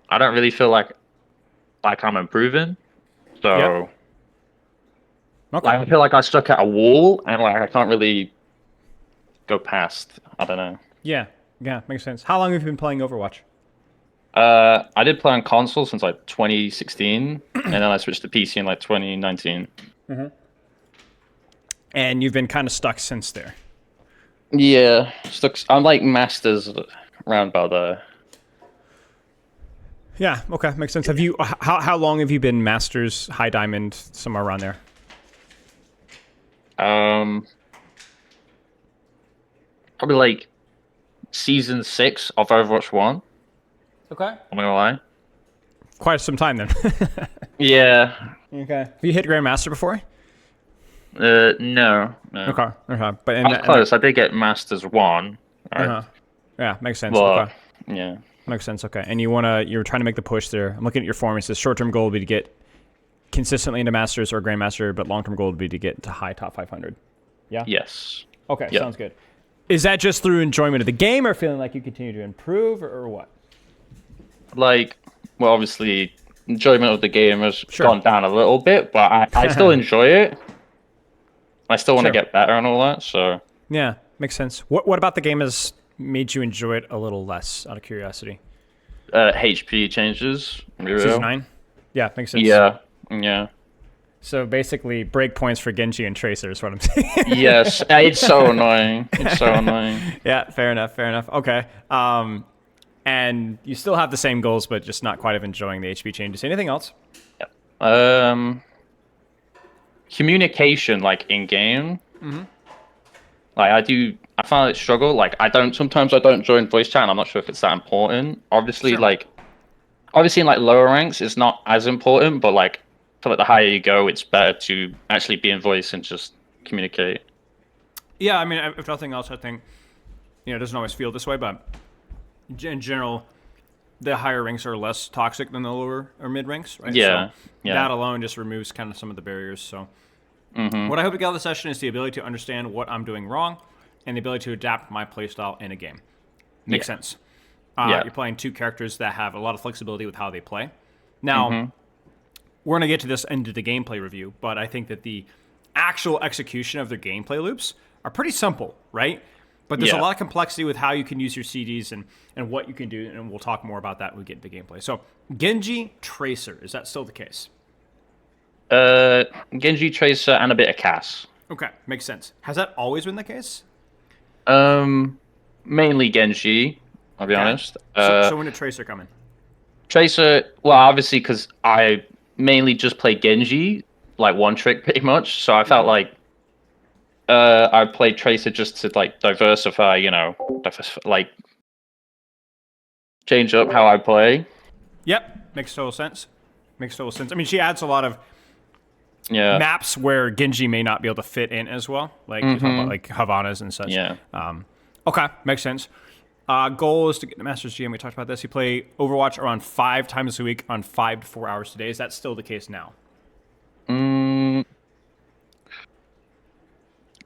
I don't really feel like I'm improving. Yep. So Okay. like I feel like I stuck at a wall and like I can't really go past. I don't know. Yeah. Yeah. Makes sense. How long have you been playing Overwatch? I did play on console since like 2016, and then I switched to PC in like 2019. And you've been kind of stuck since there. Yeah, stuck. I'm like masters around about there. Yeah. Okay. Makes sense. Have you? How long have you been Masters, High Diamond, somewhere around there? Um, Probably like season 6 of Overwatch 1. Okay. I'm not gonna lie. Quite some time then. Yeah. Okay. Have you hit Grandmaster before? No, no. Okay. Okay. But I was close. I did get Masters 1. uh Right. huh. Yeah. Makes sense. But Okay. yeah. Makes sense. Okay. And you're trying to make the push there. I'm looking at your form. It says short-term goal would be to get consistently into Masters or Grandmaster, but long-term goal would be to get to high top 500. Yeah. Yes. Okay. Yeah. Sounds good. Is that just through enjoyment of the game, or feeling like you continue to improve, or what? Like, well, obviously, enjoyment of the game has Sure. gone down a little bit, but I still enjoy it. I still want to Sure. get better and all that. So, Yeah. Makes sense. What about the game has made you enjoy it a little less? Out of curiosity. HP changes. Be real. Season 9. Yeah. Makes sense. Yeah. Yeah. So basically, break points for Genji and Tracer is what I'm saying. Yes. It's so annoying. It's so annoying. Yeah, fair enough, fair enough. Okay. And you still have the same goals, but just not quite of enjoying the HP changes. Anything else? Um, Communication, like in game. Like I find it struggle. Like sometimes I don't join voice chat, and I'm not sure if it's that important. Obviously, Sure. obviously in like lower ranks, it's not as important, but like, I feel like the higher you go, it's better to actually be in voice and just communicate. Yeah, I mean, if nothing else, I think, it doesn't always feel this way, but in general, the higher ranks are less toxic than the lower or mid ranks, right? Yeah, So yeah. that alone just removes kind of some of the barriers. So what I hope to get out of the session is the ability to understand what I'm doing wrong and the ability to adapt my playstyle in a game. Makes Yeah. sense. Yeah. You're playing two characters that have a lot of flexibility with how they play. Now, we're going to get to this into the gameplay review, but I think that the actual execution of their gameplay loops are pretty simple, right? But there's a Yeah. lot of complexity with how you can use your CDs and what you can do, and we'll talk more about that when we get into gameplay. So, Genji Tracer, is that still the case? Genji, Tracer, and a bit of Cass. Okay, makes sense. Has that always been the case? Mainly Genji. I'll be Okay. honest. So when did Tracer come in? Tracer. Well, obviously, because I mainly just play Genji, like one trick pretty much. So I felt like I played Tracer just to like diversify, like change up how I play. Yep, makes total sense. Makes total sense. I mean, she adds a lot of Yeah. maps where Genji may not be able to fit in as well, like you talk about like Havanas and such. Yeah. Okay, makes sense. Goal is to get the Masters GM. We talked about this. You play Overwatch around 5 times a week on 5 to 4 hours a day. Is that still the case now?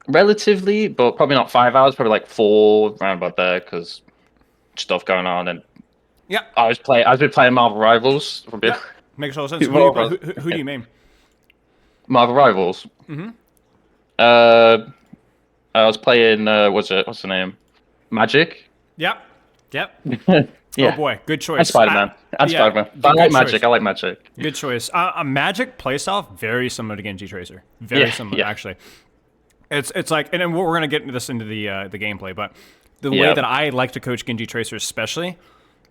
Relatively, but probably not 5 hours. Probably like 4 around about there because stuff going on. And Yeah. I've been playing Marvel Rivals for a bit. Yeah. Makes total sense. Well, Who do you main? Marvel Rivals. I was playing. What's the name? Magic. Yep. Yep. Yeah. Oh boy, good choice. And Spider-Man. Yeah, Spider-Man. But I good like choice. Magic. I like Magic. Good choice. A Magic playstyle very similar to Genji Tracer. Very Yeah, similar, yeah. actually. It's like, and then we're gonna get into this into the gameplay, but the way Yep. that I like to coach Genji Tracer, especially,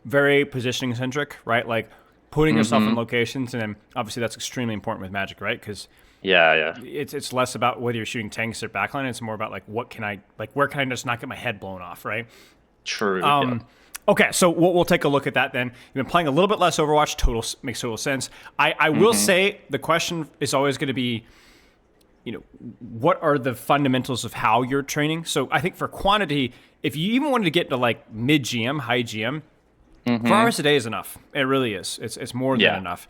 very positioning centric, right? Like putting yourself in locations, and then obviously that's extremely important with Magic, right? Because Yeah. it's less about whether you're shooting tanks or backline. It's more about like where can I just not get my head blown off, right? True. Yeah. Okay, so we'll take a look at that then. You've been playing a little bit less Overwatch. Makes total sense. I will say the question is always going to be, what are the fundamentals of how you're training? So I think for quantity, if you even wanted to get to like mid GM, high GM, 4 hours a day is enough. It really is. It's more than Yeah. enough.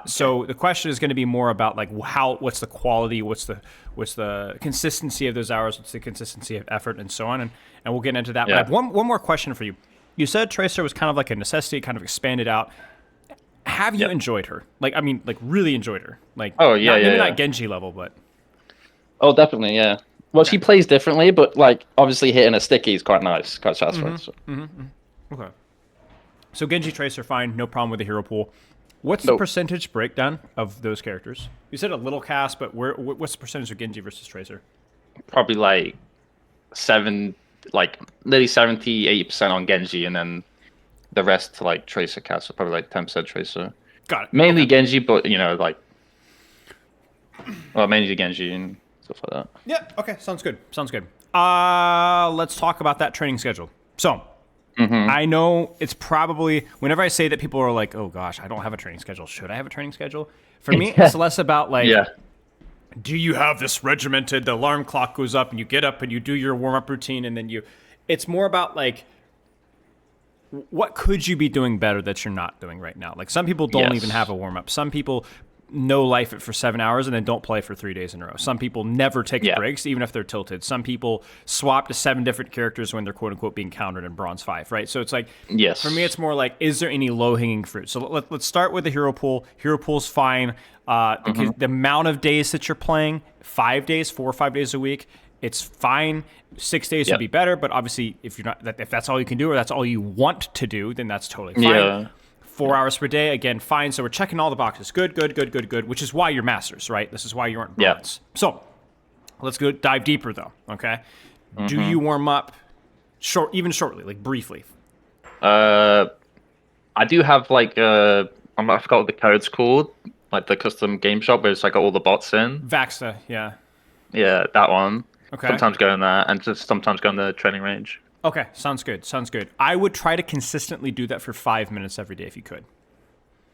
So the question is going to be more about like what's the quality, what's the consistency of those hours, what's the consistency of effort, and so on. And we'll get into that. But I Yeah. have one more question for you. You said Tracer was kind of like a necessity, kind of expanded out. have you enjoyed her? Like, I mean, like really enjoyed her. Like, Oh yeah, maybe yeah. not Genji level, but Oh, definitely, yeah. Well, she plays differently, but like obviously hitting a sticky is quite nice, quite satisfying. So. okay. So Genji Tracer, fine, no problem with the hero pool. What's the Nope. percentage breakdown of those characters? You said a little cast, but what's the percentage of Genji versus Tracer? Probably like nearly 70, 80% on Genji, and then the rest to like Tracer cast, so probably like 10% Tracer. Got it. Mainly Okay. Genji, but mainly Genji and stuff like that. Yeah. Okay. Sounds good. Sounds good. Let's talk about that training schedule. So, I know it's probably whenever I say that, people are like, "Oh gosh, I don't have a training schedule. Should I have a training schedule?" For me, it's less about like, Yeah. do you have this regimented? The alarm clock goes up, and you get up and you do your warm up routine, and then you. It's more about like, what could you be doing better that you're not doing right now? Like some people don't even have a warm up. Some people no life it for 7 hours and then don't play for 3 days in a row. Some people never take breaks, even if they're tilted. Some people swap to 7 different characters when they're quote unquote being countered in Bronze 5, right? So it's like, for me, it's more like, is there any low hanging fruit? So let's start with the hero pool. Hero pool's fine. Because the amount of days that you're playing, 5 days, 4 or 5 days a week, it's fine. 6 days would be better, but obviously, if that's all you can do or that's all you want to do, then that's totally fine. Yeah. 4 hours per day, again, fine. So we're checking all the boxes. Good, which is why you're masters, right? This is why you aren't bronze. So let's go dive deeper, though, okay? Do you warm up shortly, like briefly? I do have like I forgot what the code's called, like the custom game shop where it's like got all the bots in. Vaxa, yeah. Yeah, that one. Okay. Sometimes go in there and just sometimes go in the training range. Okay, sounds good. I would try to consistently do that for 5 minutes every day if you could.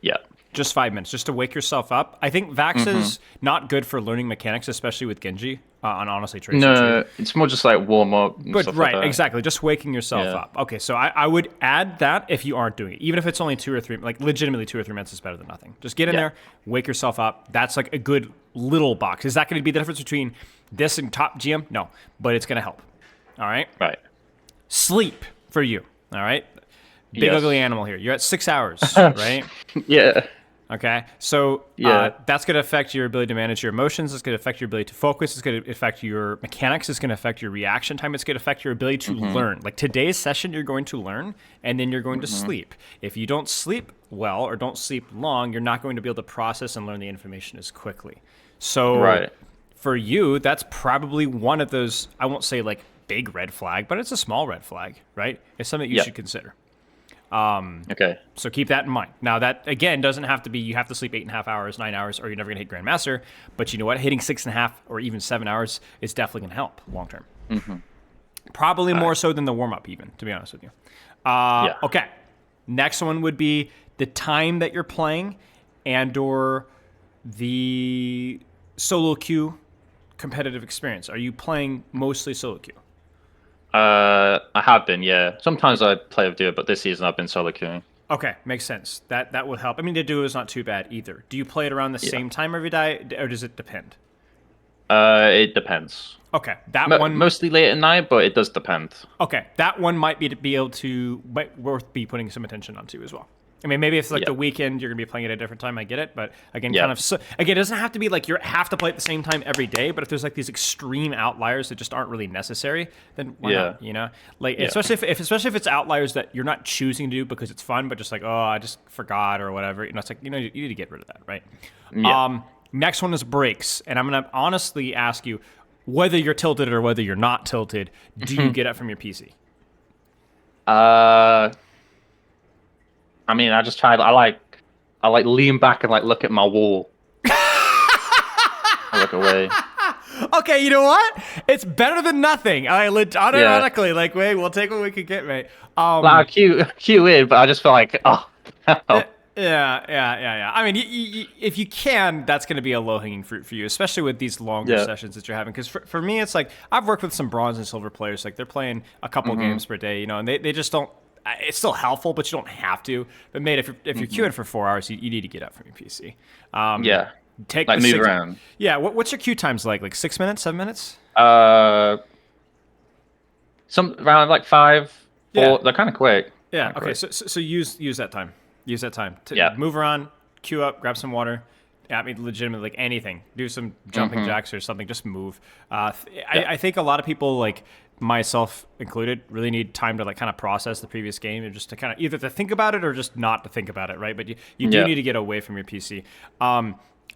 Yeah. Just 5 minutes, just to wake yourself up. I think Vaxa's not good for learning mechanics, especially with Genji, and honestly Tracer No, too. it's more just like warm up. But stuff right, like that. exactly. Just waking yourself up. Okay, so I would add that if you aren't doing it. Even if it's only 2 or 3, like legitimately 2 or 3 minutes is better than nothing. Just get in there, wake yourself up. That's like a good little box. Is that going to be the difference between this and top GM? No, but it's going to help. All right? Right. Sleep for you. All right? Big Yes. ugly animal here. You're at 6 hours, right? Yeah. Okay, so that's going to affect your ability to manage your emotions. It's going to affect your ability to focus. It's going to affect your mechanics. It's going to affect your reaction time. It's going to affect your ability to learn. Like today's session, you're going to learn, and then you're going to sleep. If you don't sleep well or don't sleep long, you're not going to be able to process and learn the information as quickly. So for you, that's probably one of those, I won't say like big red flag, but it's a small red flag, right? It's something you should consider. Okay. So keep that in mind. Now that again doesn't have to be you have to sleep 8.5 hours, 9 hours, or you're never gonna hit Grandmaster. But you know what? Hitting 6.5 or even 7 hours is definitely gonna help long term. Probably more so than the warm up, even to be honest with you. Okay. Next one would be the time that you're playing, and/or the solo queue competitive experience. Are you playing mostly solo queue? I have been, yeah. Sometimes I play with duo, but this season I've been solo queuing. Okay, makes sense. That would help. I mean, the duo is not too bad either. Do you play it around the same time every day, or does it depend? It depends. Okay, that one mostly late at night, but it does depend. Okay, that one might be able to worth be putting some attention onto as well. I mean, maybe if it's like the weekend, you're gonna be playing at a different time. I get it, but again, again, it doesn't have to be like you have to play at the same time every day. But if there's like these extreme outliers that just aren't really necessary, then why not? You know, like especially if it's outliers that you're not choosing to do because it's fun, but just like I just forgot or whatever. You know, it's like you need to get rid of that, right? Yeah. Next one is breaks, and I'm gonna honestly ask you whether you're tilted or whether you're not tilted. Do you get it from your PC? I mean, I just try. I like lean back and like look at my wall. I look away. Okay, you know what? It's better than nothing. Unironically, like, wait, we'll take what we can get, mate. Like, cue in, but I just feel like, Yeah. I mean, if you can, that's going to be a low-hanging fruit for you, especially with these longer sessions that you're having. Because for me, it's like I've worked with some bronze and silver players. Like they're playing a couple games per day, you know, and they just don't. It's still helpful, but you don't have to. But mate, if you're queuing for 4 hours, you need to get up from your PC. Take like move around. Yeah, what's your queue times like? Like 6 minutes, 7 minutes? Some around like 5, 4. They're kind of quick. Yeah. Okay. So use that time. Use that time to move around, queue up, grab some water. I mean, legitimately, like anything. Do some jumping jacks or something. Just move. I think a lot of people, like myself included, really need time to like kind of process the previous game and just to kind of either to think about it or just not to think about it, right? But you do need to get away from your PC.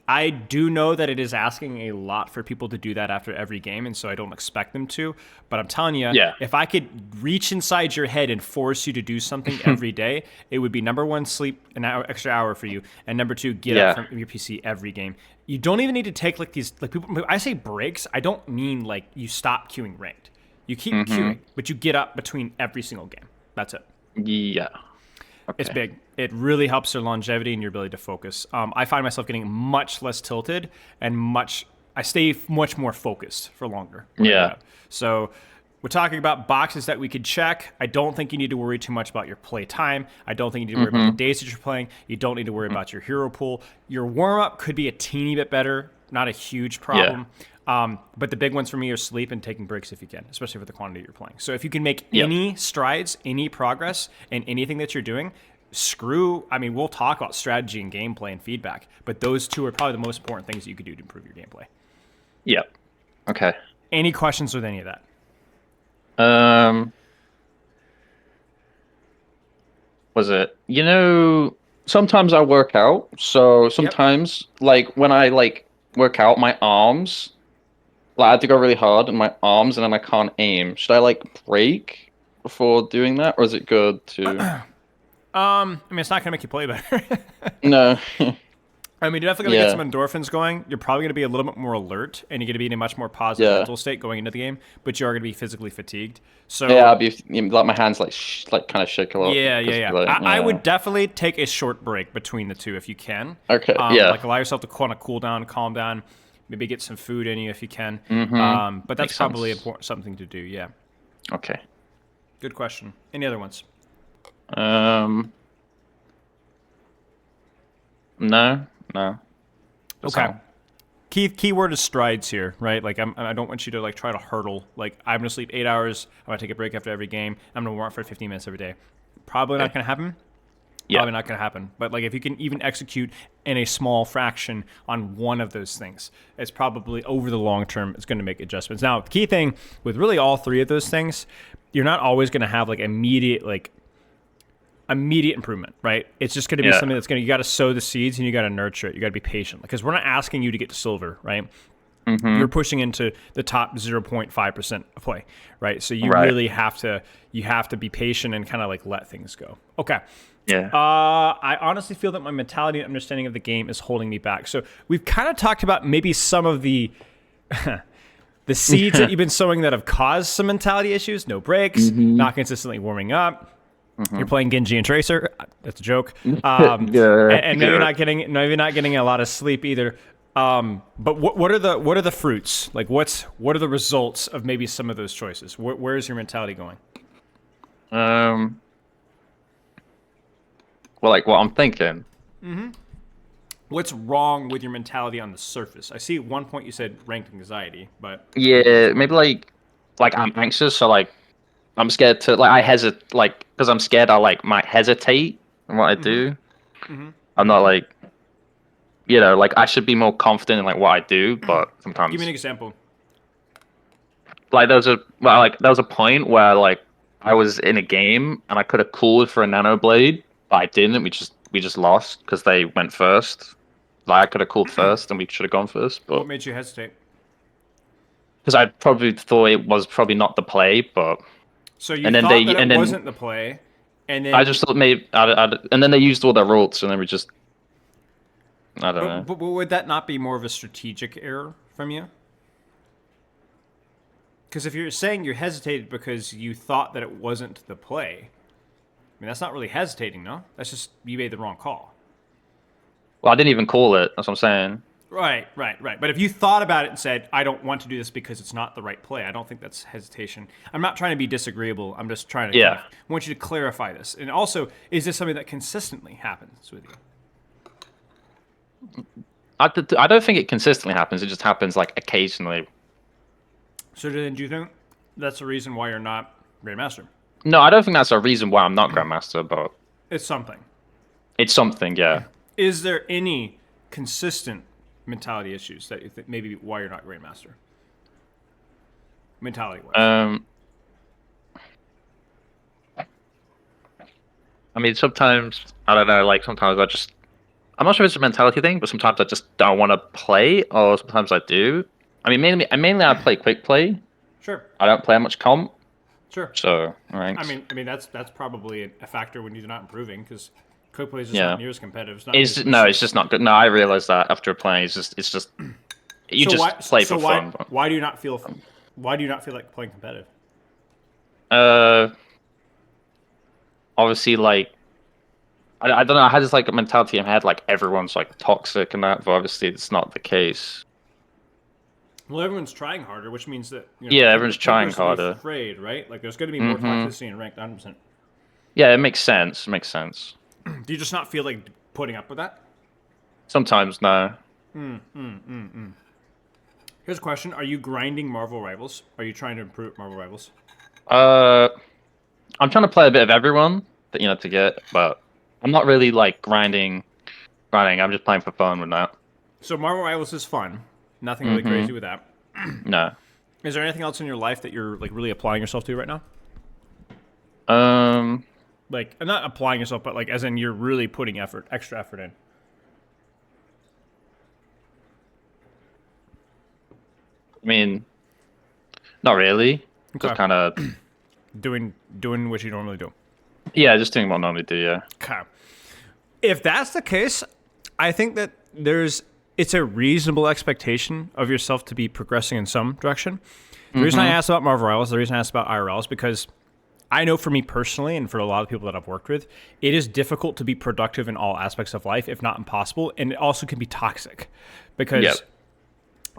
I do know that it is asking a lot for people to do that after every game, and so I don't expect them to. But I'm telling you, if I could reach inside your head and force you to do something every day, it would be number one, sleep an extra hour for you, and number two, get up from your PC every game. You don't even need to take like these like people. When I say breaks, I don't mean like you stop queuing ranked. You keep queuing, but you get up between every single game. That's it. Yeah. Okay. It's big. It really helps your longevity and your ability to focus. I find myself getting much less tilted and I stay much more focused for longer. Yeah. So we're talking about boxes that we could check. I don't think you need to worry too much about your play time. I don't think you need to worry about the days that you're playing. You don't need to worry about your hero pool. Your warm-up could be a teeny bit better, not a huge problem. But the big ones for me are sleep and taking breaks if you can, especially for the quantity you're playing. So if you can make any strides, any progress in anything that you're doing, we'll talk about strategy and gameplay and feedback, but those two are probably the most important things that you could do to improve your gameplay. Yep. Okay. Any questions with any of that? Was it, sometimes I work out. So sometimes like when I like work out my arms, like I have to go really hard in my arms and then I can't aim. Should I like break before doing that, or is it good to? I mean, it's not gonna make you play better. No. I mean, you're definitely gonna get some endorphins going. You're probably gonna be a little bit more alert, and you're gonna be in a much more positive mental state going into the game. But you are gonna be physically fatigued. So I'll be like my hands like kind of shake a lot. Yeah. I would definitely take a short break between the two if you can. Okay. Like allow yourself to kind of cool down, calm down. Maybe get some food in you if you can. But that's probably important, something to do. Yeah. Okay. Good question. Any other ones? No. That's okay. all. Keyword is strides here, right? Like I don't want you to like try to hurdle. Like I'm gonna sleep 8 hours. I'm gonna take a break after every game. I'm gonna warm up for 15 minutes every day. Probably not gonna happen. Yeah. Probably not gonna happen. But like if you can even execute in a small fraction on one of those things, it's probably over the long term it's gonna make adjustments. Now the key thing with really all three of those things, you're not always gonna have like immediate improvement, right? It's just going to be something that's you got to sow the seeds and you got to nurture it. You got to be patient because we're not asking you to get to silver, right? You're pushing into the top 0.5% of play, right? So you really have to be patient and kind of like let things go. Okay. Yeah. I honestly feel that my mentality and understanding of the game is holding me back. So we've kind of talked about maybe some of the the seeds that you've been sowing that have caused some mentality issues. No breaks, not consistently warming up. You're playing Genji and Tracer. That's a joke. And maybe not getting a lot of sleep either. But what are the fruits? Like what are the results of maybe some of those choices? Where is your mentality going? Well, like what I'm thinking. What's wrong with your mentality on the surface? I see at one point you said ranked anxiety, but Maybe like I'm anxious, so like I'm scared to I hesitate, like because I'm scared I like might hesitate in what I do. I'm not like like I should be more confident in like what I do, but sometimes. Give me an example. Like there was a point where like I was in a game and I could have cooled for a nano blade, but I didn't. We just lost because they went first. Like I could have cooled first and we should have gone first. But what made you hesitate? Because I probably thought it was probably not the play, but. So you thought that it wasn't the play, and then I just thought maybe, and then they used all their routes, and then we just, I don't know. But would that not be more of a strategic error from you? Because if you're saying you hesitated because you thought that it wasn't the play, I mean that's not really hesitating, no? That's just you made the wrong call. Well, I didn't even call it. That's what I'm saying. Right. But if you thought about it and said, I don't want to do this because it's not the right play, I don't think that's hesitation. I'm not trying to be disagreeable. I'm just trying to want you to clarify this. And also, is this something that consistently happens with you? I don't think it consistently happens. It just happens like occasionally. So then do you think that's the reason why you're not Grandmaster? No, I don't think that's a reason why I'm not Grandmaster, but... It's something. It's something, yeah. Is there any consistent mentality issues that you think maybe why you're not Grandmaster? Mentality-wise. I mean, sometimes, I don't know, like, sometimes I'm not sure if it's a mentality thing, but sometimes I just don't want to play, or sometimes I do. I mean, mainly I play quick play. Sure. I don't play much comp. Sure. So, right. I mean that's probably a factor when you're not improving, because quick play is just not near as competitive. It's just not good. No, I realize that after playing, it's just you play for fun. But... Why do you not feel like playing competitive? Obviously, like, I don't know. I had this like mentality in my head, like everyone's like toxic and that, but obviously it's not the case. Well, everyone's trying harder, which means that everyone's trying harder. Afraid, right? Like, there's going to be more toxicity in ranked, 100%. Yeah, it makes sense. It makes sense. Do you just not feel like putting up with that? Sometimes, no. Here's a question: are you grinding Marvel Rivals? Are you trying to improve Marvel Rivals? I'm trying to play a bit of everyone, to get, but I'm not really like grinding. I'm just playing for fun with that. So Marvel Rivals is fun. Nothing really crazy with that. No. Is there anything else in your life that you're like really applying yourself to right now? Like, not applying yourself, but like as in you're really putting extra effort in. I mean, not really. Okay. Just kind of doing what you normally do. Yeah, just doing what I normally do. Yeah. Okay. If that's the case, I think that it's a reasonable expectation of yourself to be progressing in some direction. The reason I asked about Marvel Rivals, the reason I asked about IRL is because I know for me personally, and for a lot of people that I've worked with, it is difficult to be productive in all aspects of life, if not impossible, and it also can be toxic because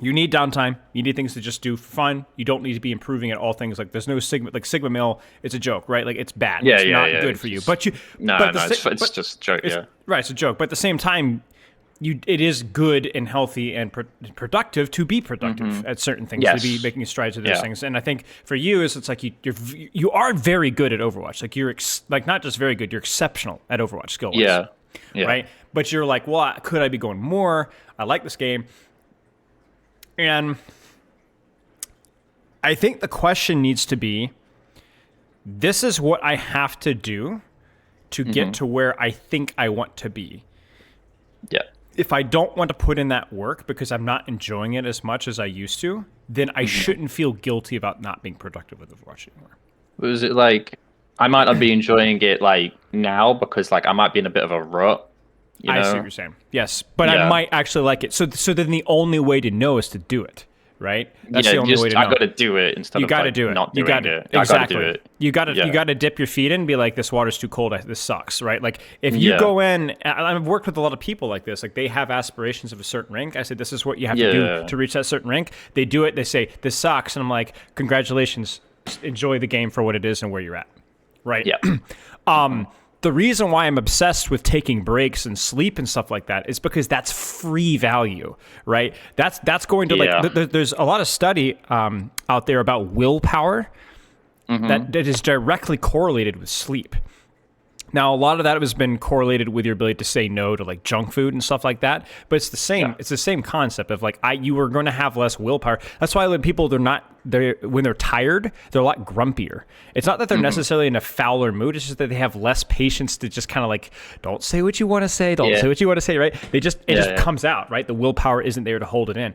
you need downtime. You need things to just do for fun. You don't need to be improving at all things. Like, there's no Sigma Mill. It's a joke, right? Like, it's bad. It's not good for you. But it's just a joke. Right, it's a joke. But at the same time, it is good and healthy and productive to be productive at certain things, to be making strides to those things. And I think for you, it's like you are very good at Overwatch. Like, you're not just very good, you're exceptional at Overwatch skill-wise. Yeah. Right? But you're like, well, could I be going more? I like this game. And I think the question needs to be, this is what I have to do to get to where I think I want to be. Yeah. If I don't want to put in that work because I'm not enjoying it as much as I used to, then I shouldn't feel guilty about not being productive with Overwatch anymore. Was it like, I might not be enjoying it like now because like I might be in a bit of a rut? I see what you're saying. Yes, but I might actually like it. So then the only way to know is to do it, right? That's the only way to know. I got to do it instead of like do it. Not doing it. Exactly. I got to do it. You got to dip your feet in and be like, this water's too cold. This sucks, right? Like, if you go in, I've worked with a lot of people like this. Like, they have aspirations of a certain rank. I said, this is what you have to do to reach that certain rank. They do it. They say, this sucks. And I'm like, congratulations. Enjoy the game for what it is and where you're at. Right? Yeah. The reason why I'm obsessed with taking breaks and sleep and stuff like that is because that's free value, right? That's going to like. There's a lot of study out there about willpower that is directly correlated with sleep. Now, a lot of that has been correlated with your ability to say no to like junk food and stuff like that. But it's the same. Yeah. It's the same concept of like you are going to have less willpower. That's why when people when they're tired, they're a lot grumpier. It's not that they're necessarily in a fouler mood. It's just that they have less patience to just kind of like, don't say what you want to say. Don't say what you want to say. Right? It just comes out. Right? The willpower isn't there to hold it in.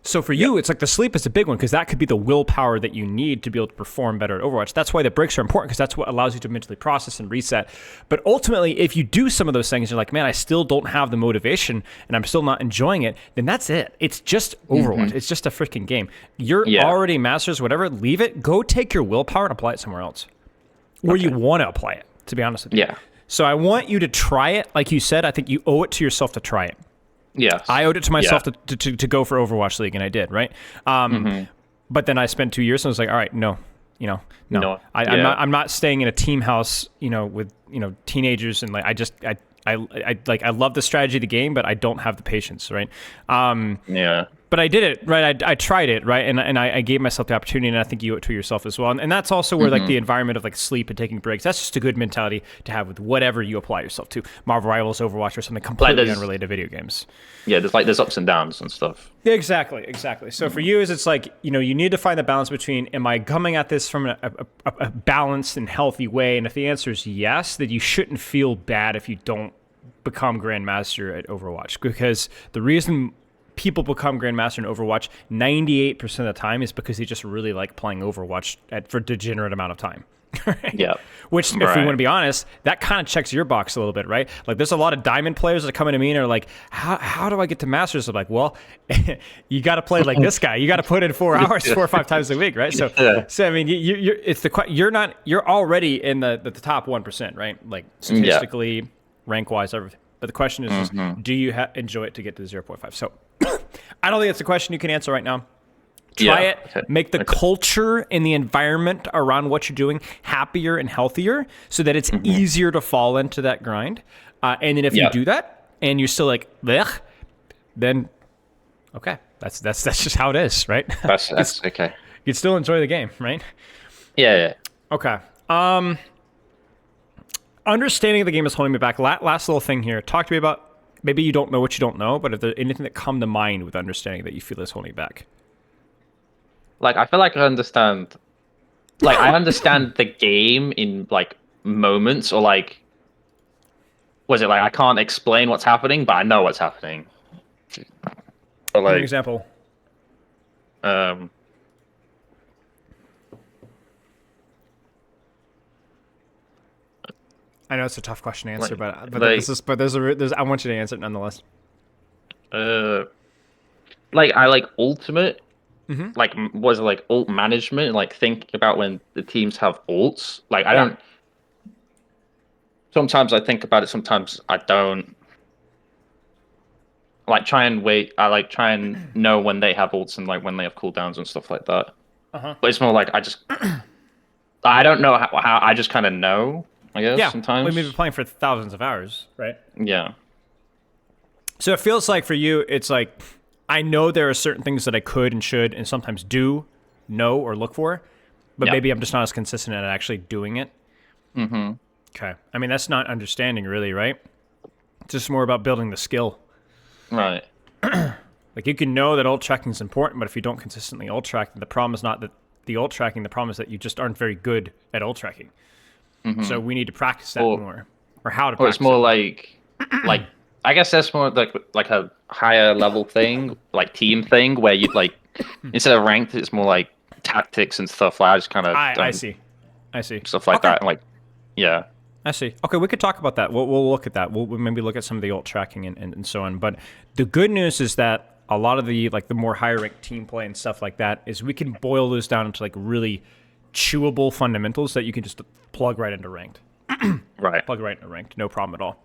So for you, it's like the sleep is a big one because that could be the willpower that you need to be able to perform better at Overwatch. That's why the breaks are important because that's what allows you to mentally process and reset. But ultimately, if you do some of those things, you're like, man, I still don't have the motivation and I'm still not enjoying it, then that's it. It's just Overwatch. It's just a freaking game. You're already masters, whatever. Leave it. Go take your willpower and apply it somewhere else where you want to apply it, to be honest with you. Yeah. So I want you to try it. Like you said, I think you owe it to yourself to try it. Yes. I owed it to myself to go for Overwatch League, and I did, right? But then I spent 2 years, and I was like, all right, no. I'm not staying in a team house, with teenagers, and like I love the strategy of the game, but I don't have the patience, right? But I did it, right? I tried it, right? And I gave myself the opportunity, and I think you owe it to yourself as well. And that's also where like the environment of like sleep and taking breaks, that's just a good mentality to have with whatever you apply yourself to. Marvel Rivals, Overwatch, or something completely unrelated to video games. Yeah, there's ups and downs and stuff. Yeah, exactly. So for you, it's like, you need to find the balance between, am I coming at this from a balanced and healthy way? And if the answer is yes, then you shouldn't feel bad if you don't become Grandmaster at Overwatch, because the reason people become Grandmaster in Overwatch 98% of the time is because they just really like playing Overwatch for a degenerate amount of time. Right? Yeah. Which, if we want to be honest, that kind of checks your box a little bit, right? Like, there's a lot of diamond players that come into me and are like, how do I get to Masters? I'm like, well, you got to play like this guy. You got to put in 4 hours 4 or 5 times a week, right? So I mean, you're already in the top 1%, right? Like, statistically, rank-wise, everything. But the question is, do you enjoy it to get to 0.5? So I don't think it's a question you can answer right now. Try it. Make the culture and the environment around what you're doing happier and healthier, so that it's easier to fall into that grind. And then if you do that and you're still like, blech, then okay, that's just how it is, right? That's okay. You'd still enjoy the game, right? Yeah. Okay. Understanding the game is holding me back. Last little thing here. Talk to me about, maybe you don't know what you don't know, but if there's anything that come to mind with understanding that you feel is holding you back. Like, I feel like I understand the game in like moments, or like, was it like, I can't explain what's happening, but I know what's happening. Or like, an example. I know it's a tough question to answer, but I want you to answer it nonetheless. Like, I like ultimate. Like, was it like ult management, like thinking about when the teams have ults? Like, I don't. Sometimes I think about it, sometimes I don't. Like, try and wait. I like try and know when they have ults and like when they have cooldowns and stuff like that. But it's more like I don't know how I just kind of know. I guess sometimes we've been playing for thousands of hours, right? Yeah. So it feels like for you, it's like, I know there are certain things that I could and should and sometimes do know or look for, but maybe I'm just not as consistent at actually doing it. Okay. I mean, that's not understanding really, right? It's just more about building the skill. Right. Like, you can know that ult tracking is important, but if you don't consistently ult track, the problem is not that the ult tracking, the problem is that you just aren't very good at ult tracking. So we need to practice that more, or how to practice. Or it's more like I guess that's more like a higher level thing, like team thing, where you'd like, instead of ranked, it's more like tactics and stuff. Like, I just kind of I see stuff like that, and like, yeah. I see. Okay, we could talk about that. We'll look at that. We'll maybe look at some of the ult tracking and so on. But the good news is that a lot of the more higher ranked team play and stuff like that is we can boil those down into like really chewable fundamentals that you can just plug right into ranked. Right. Plug right into ranked. No problem at all.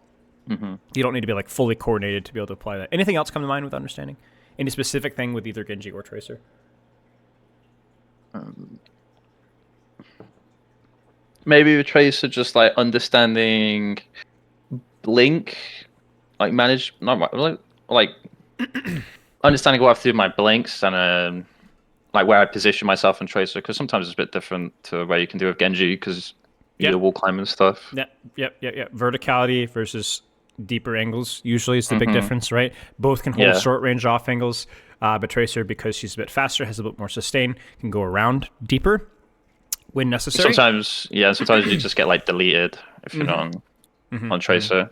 You don't need to be like fully coordinated to be able to apply that. Anything else come to mind with understanding? Any specific thing with either Genji or Tracer? Maybe with Tracer, just like understanding blink, like like understanding what I have to do with my blinks, and like where I position myself in Tracer, because sometimes it's a bit different to where you can do with Genji, because you do wall climb and stuff. Yep. Verticality versus deeper angles usually is the big difference, right? Both can hold short range off angles, but Tracer, because she's a bit faster, has a bit more sustain, can go around deeper when necessary. Sometimes you just get like deleted if you're not on Tracer.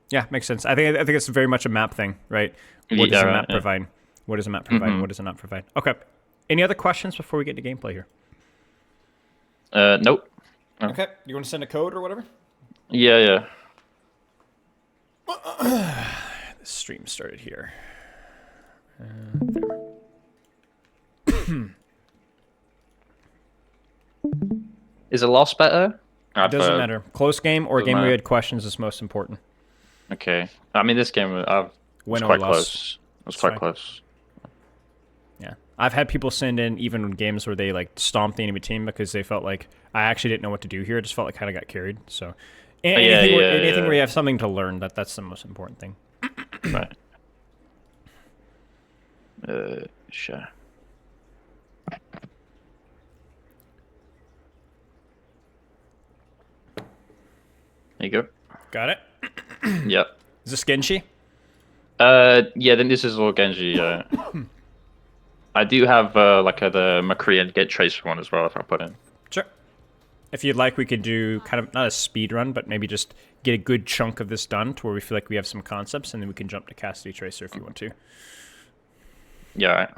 Yeah, makes sense. I think it's very much a map thing, right? What does a map provide? What does a map provide? What does it not provide? Okay. Any other questions before we get into gameplay here? Nope. Okay. You want to send a code or whatever? Yeah. The stream started here. Is a loss better? It doesn't matter. Close game or a game where you had questions is most important. Okay. I mean, this game was quite close. It was quite close. Yeah. I've had people send in even games where they like stomped the enemy team because they felt like, I actually didn't know what to do here. I just felt like I kind of got carried. So anything where you have something to learn, that's the most important thing. Right. Sure. There you go. Got it. Yep. Is this Genji? Yeah, then this is all Genji. I do have like the McCree and Get Tracer one as well if I put in. Sure. If you'd like, we could do kind of not a speed run, but maybe just get a good chunk of this done to where we feel like we have some concepts, and then we can jump to Cassidy Tracer if you want to. Yeah. Right.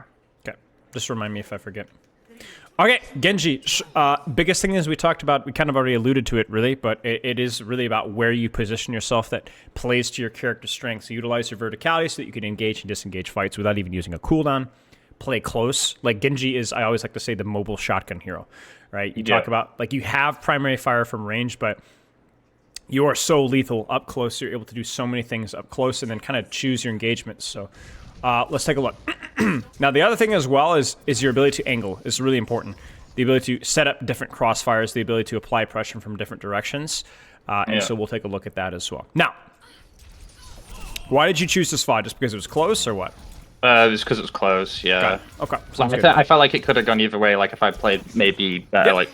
Okay. Just remind me if I forget. Okay, Genji. Biggest thing is we talked about, we kind of already alluded to it really, but it is really about where you position yourself that plays to your character's strengths. So utilize your verticality so that you can engage and disengage fights without even using a cooldown. Play close. Like Genji is, I always like to say, the mobile shotgun hero, right? You talk about, like, you have primary fire from range, but you are so lethal up close. You're able to do so many things up close and then kind of choose your engagements. So let's take a look. Now, the other thing as well is your ability to angle is really important. The ability to set up different crossfires, the ability to apply pressure from different directions. And so we'll take a look at that as well. Now, why did you choose this fight? Just because it was close or what? Just because it was close, yeah. Okay. I felt like it could have gone either way. Like if I played maybe better, like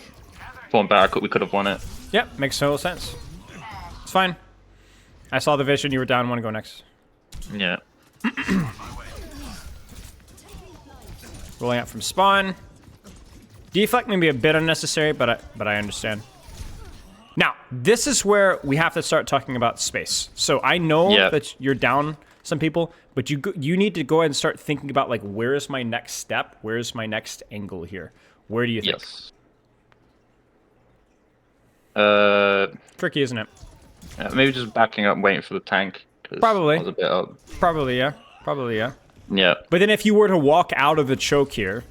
form better, we could have won it. Yep, makes total sense. It's fine. I saw the vision. You were down. Want to go next? Yeah. Rolling out from spawn. Deflect may be a bit unnecessary, but I understand. Now, this is where we have to start talking about space. So I know that you're down some people, but you need to go ahead and start thinking about, like, where is my next step? Where is my next angle here? Where do you think? Yes. Tricky, isn't it? Maybe just backing up and waiting for the tank. Probably. I was a bit up. Probably, yeah. Probably, yeah. Yeah. But then if you were to walk out of the choke here,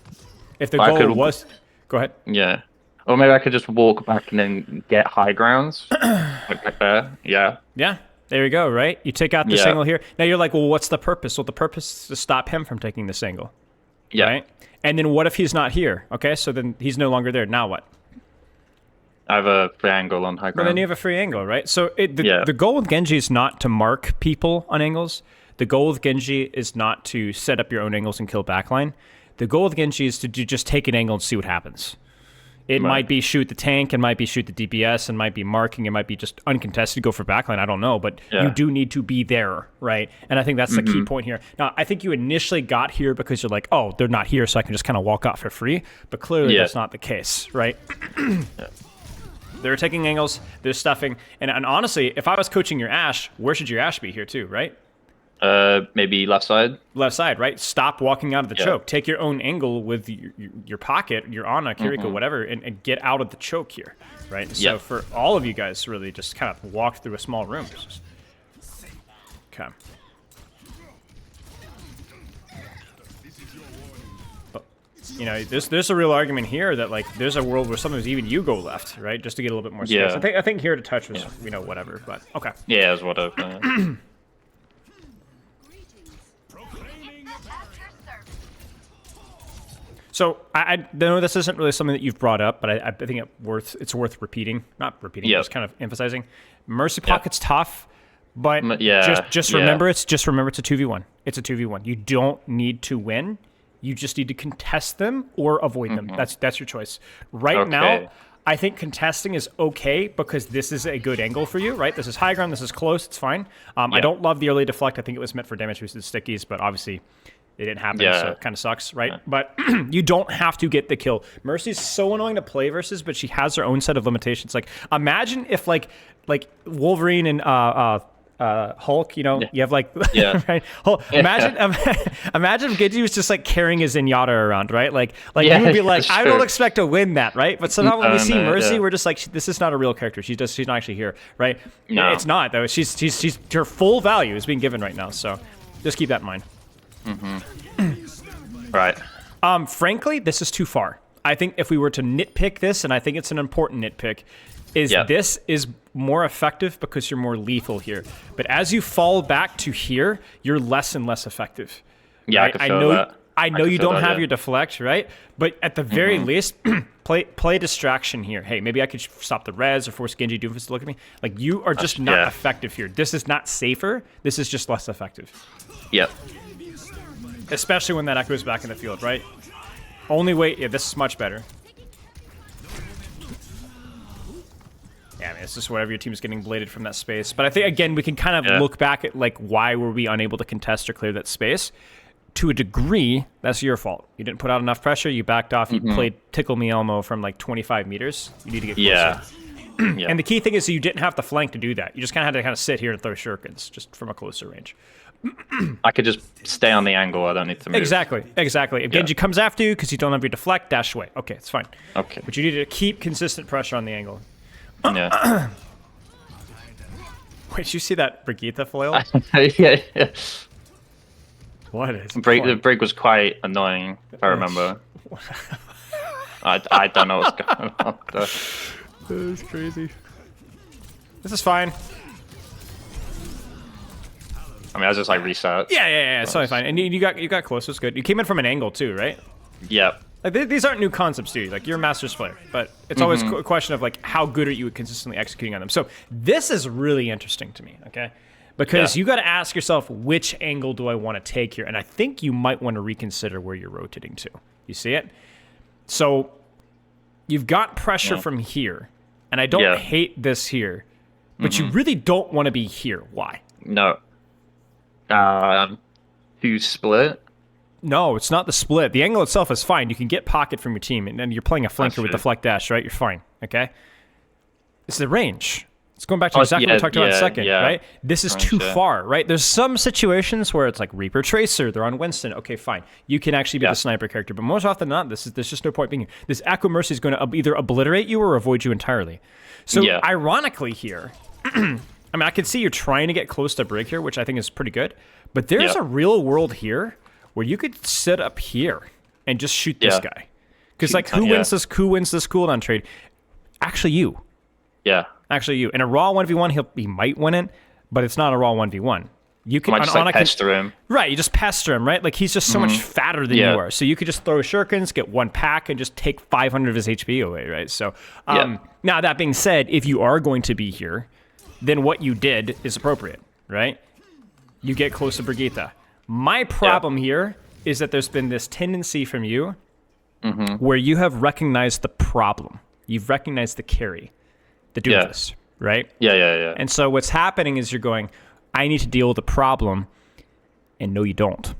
if the goal was... Go ahead. Yeah. Or maybe I could just walk back and then get high grounds. Like back there. Yeah. Yeah. There you go, right? You take out this angle here. Now you're like, well, what's the purpose? Well, the purpose is to stop him from taking this angle. Yeah. Right? And then what if he's not here? Okay, so then he's no longer there. Now what? I have a free angle on high ground. Well, then you have a free angle, right? So the goal with Genji is not to mark people on angles. The goal with Genji is not to set up your own angles and kill backline. The goal with Genji is to just take an angle and see what happens. It might be shoot the tank, it might be shoot the DPS, it might be marking, it might be just uncontested, go for backline, I don't know, but you do need to be there, right? And I think that's the key point here. Now, I think you initially got here because you're like, oh, they're not here, so I can just kind of walk out for free, but clearly that's not the case, right? They're taking angles, they're stuffing, and honestly, if I was coaching your Ashe, where should your Ashe be here too, right? Maybe left side. Left side, right? Stop walking out of the choke. Take your own angle with your pocket, your Ana, Kiriko, whatever, and get out of the choke here, right? So for all of you guys, really just kind of walk through a small room. Okay. But, you know, there's a real argument here that, like, there's a world where sometimes even you go left, right? Just to get a little bit more space. I think here to touch was, you know, whatever, but okay. Yeah, it was whatever. So I know this isn't really something that you've brought up, but I think it's worth repeating. Not repeating, just kind of emphasizing. Mercy Pocket's tough, but just remember it's a 2v1. It's a 2v1. You don't need to win. You just need to contest them or avoid them. That's your choice. Right now, I think contesting is okay because this is a good angle for you, right? This is high ground. This is close. It's fine. I don't love the early deflect. I think it was meant for damage boosted stickies, but obviously it didn't happen, so it kind of sucks, right? But you don't have to get the kill. Mercy's so annoying to play versus, but she has her own set of limitations. Like, imagine if like Wolverine and Hulk, you know, you have like right? Imagine if Genji was just like carrying his Zenyatta around, right? Like you would be like, I don't expect to win that, right? But somehow when we see Mercy, we're just like, this is not a real character. She's not actually here, right? No. It's not though. She's her full value is being given right now. So just keep that in mind. Right. Frankly, this is too far. I think if we were to nitpick this, and I think it's an important nitpick, is this is more effective because you're more lethal here. But as you fall back to here, you're less and less effective. Yeah, right? I know that. I know you don't have your deflect, right? But at the very least, play distraction here. Hey, maybe I could stop the res or force Genji Doomfist to look at me. Like, you are just not effective here. This is not safer. This is just less effective. Yep. especially when that echoes back in the field, right? Only way, yeah, this is much better. Yeah, I mean, it's just whatever your team's getting bladed from that space. But I think, again, we can kind of look back at, like, why were we unable to contest or clear that space? To a degree, that's your fault. You didn't put out enough pressure, you backed off, you played Tickle Me Elmo from, like, 25 meters. You need to get closer. Yeah. And the key thing is that you didn't have to flank to do that. You just kind of had to kind of sit here and throw shurikens, just from a closer range. I could just stay on the angle. I don't need to move. Exactly. If Genji comes after you because you don't have your deflect, dash away. Okay, it's fine. Okay. But you need to keep consistent pressure on the angle. Yeah. Wait, did you see that Brigitte flail? yeah. What is The brig was quite annoying, if I remember. I don't know what's going on. This is crazy. This is fine. I mean, I was just like reset. Yeah. It's totally fine. And you got close. It's good. You came in from an angle too, right? Yeah. Like these aren't new concepts, dude. Like you're a master's player, but it's always a question of like how good are you at consistently executing on them. So this is really interesting to me, okay? Because you got to ask yourself, which angle do I want to take here? And I think you might want to reconsider where you're rotating to. You see it? So you've got pressure from here, and I don't hate this here, but you really don't want to be here. Why? No. Who split? No, it's not the split. The angle itself is fine. You can get pocket from your team, and then you're playing a flanker with the fleck dash, right? You're fine, okay? It's the range. It's going back to exactly what we talked about in a second, right? This is too far, right? There's some situations where it's like Reaper Tracer, they're on Winston. Okay, fine. You can actually be the sniper character, but most often than not, there's just no point being here. This Aqua Mercy is going to either obliterate you or avoid you entirely. So ironically here, I mean, I can see you're trying to get close to Brig here, which I think is pretty good, but there's a real world here where you could sit up here and just shoot this guy. Because like, who wins this cooldown trade? Actually, you. Yeah. Actually, you. In a raw 1v1, he might win it, but it's not a raw 1v1. You can just like pester him. Right, you just pester him, right? Like he's just so much fatter than you are. So you could just throw shurikens, get one pack, and just take 500 of his HP away, right? So now that being said, if you are going to be here, then what you did is appropriate, right? You get close to Brigitte. My problem here is that there's been this tendency from you where you have recognized the problem. You've recognized the carry, the doofus, right? Yeah. And so what's happening is you're going, I need to deal with the problem, and no, you don't.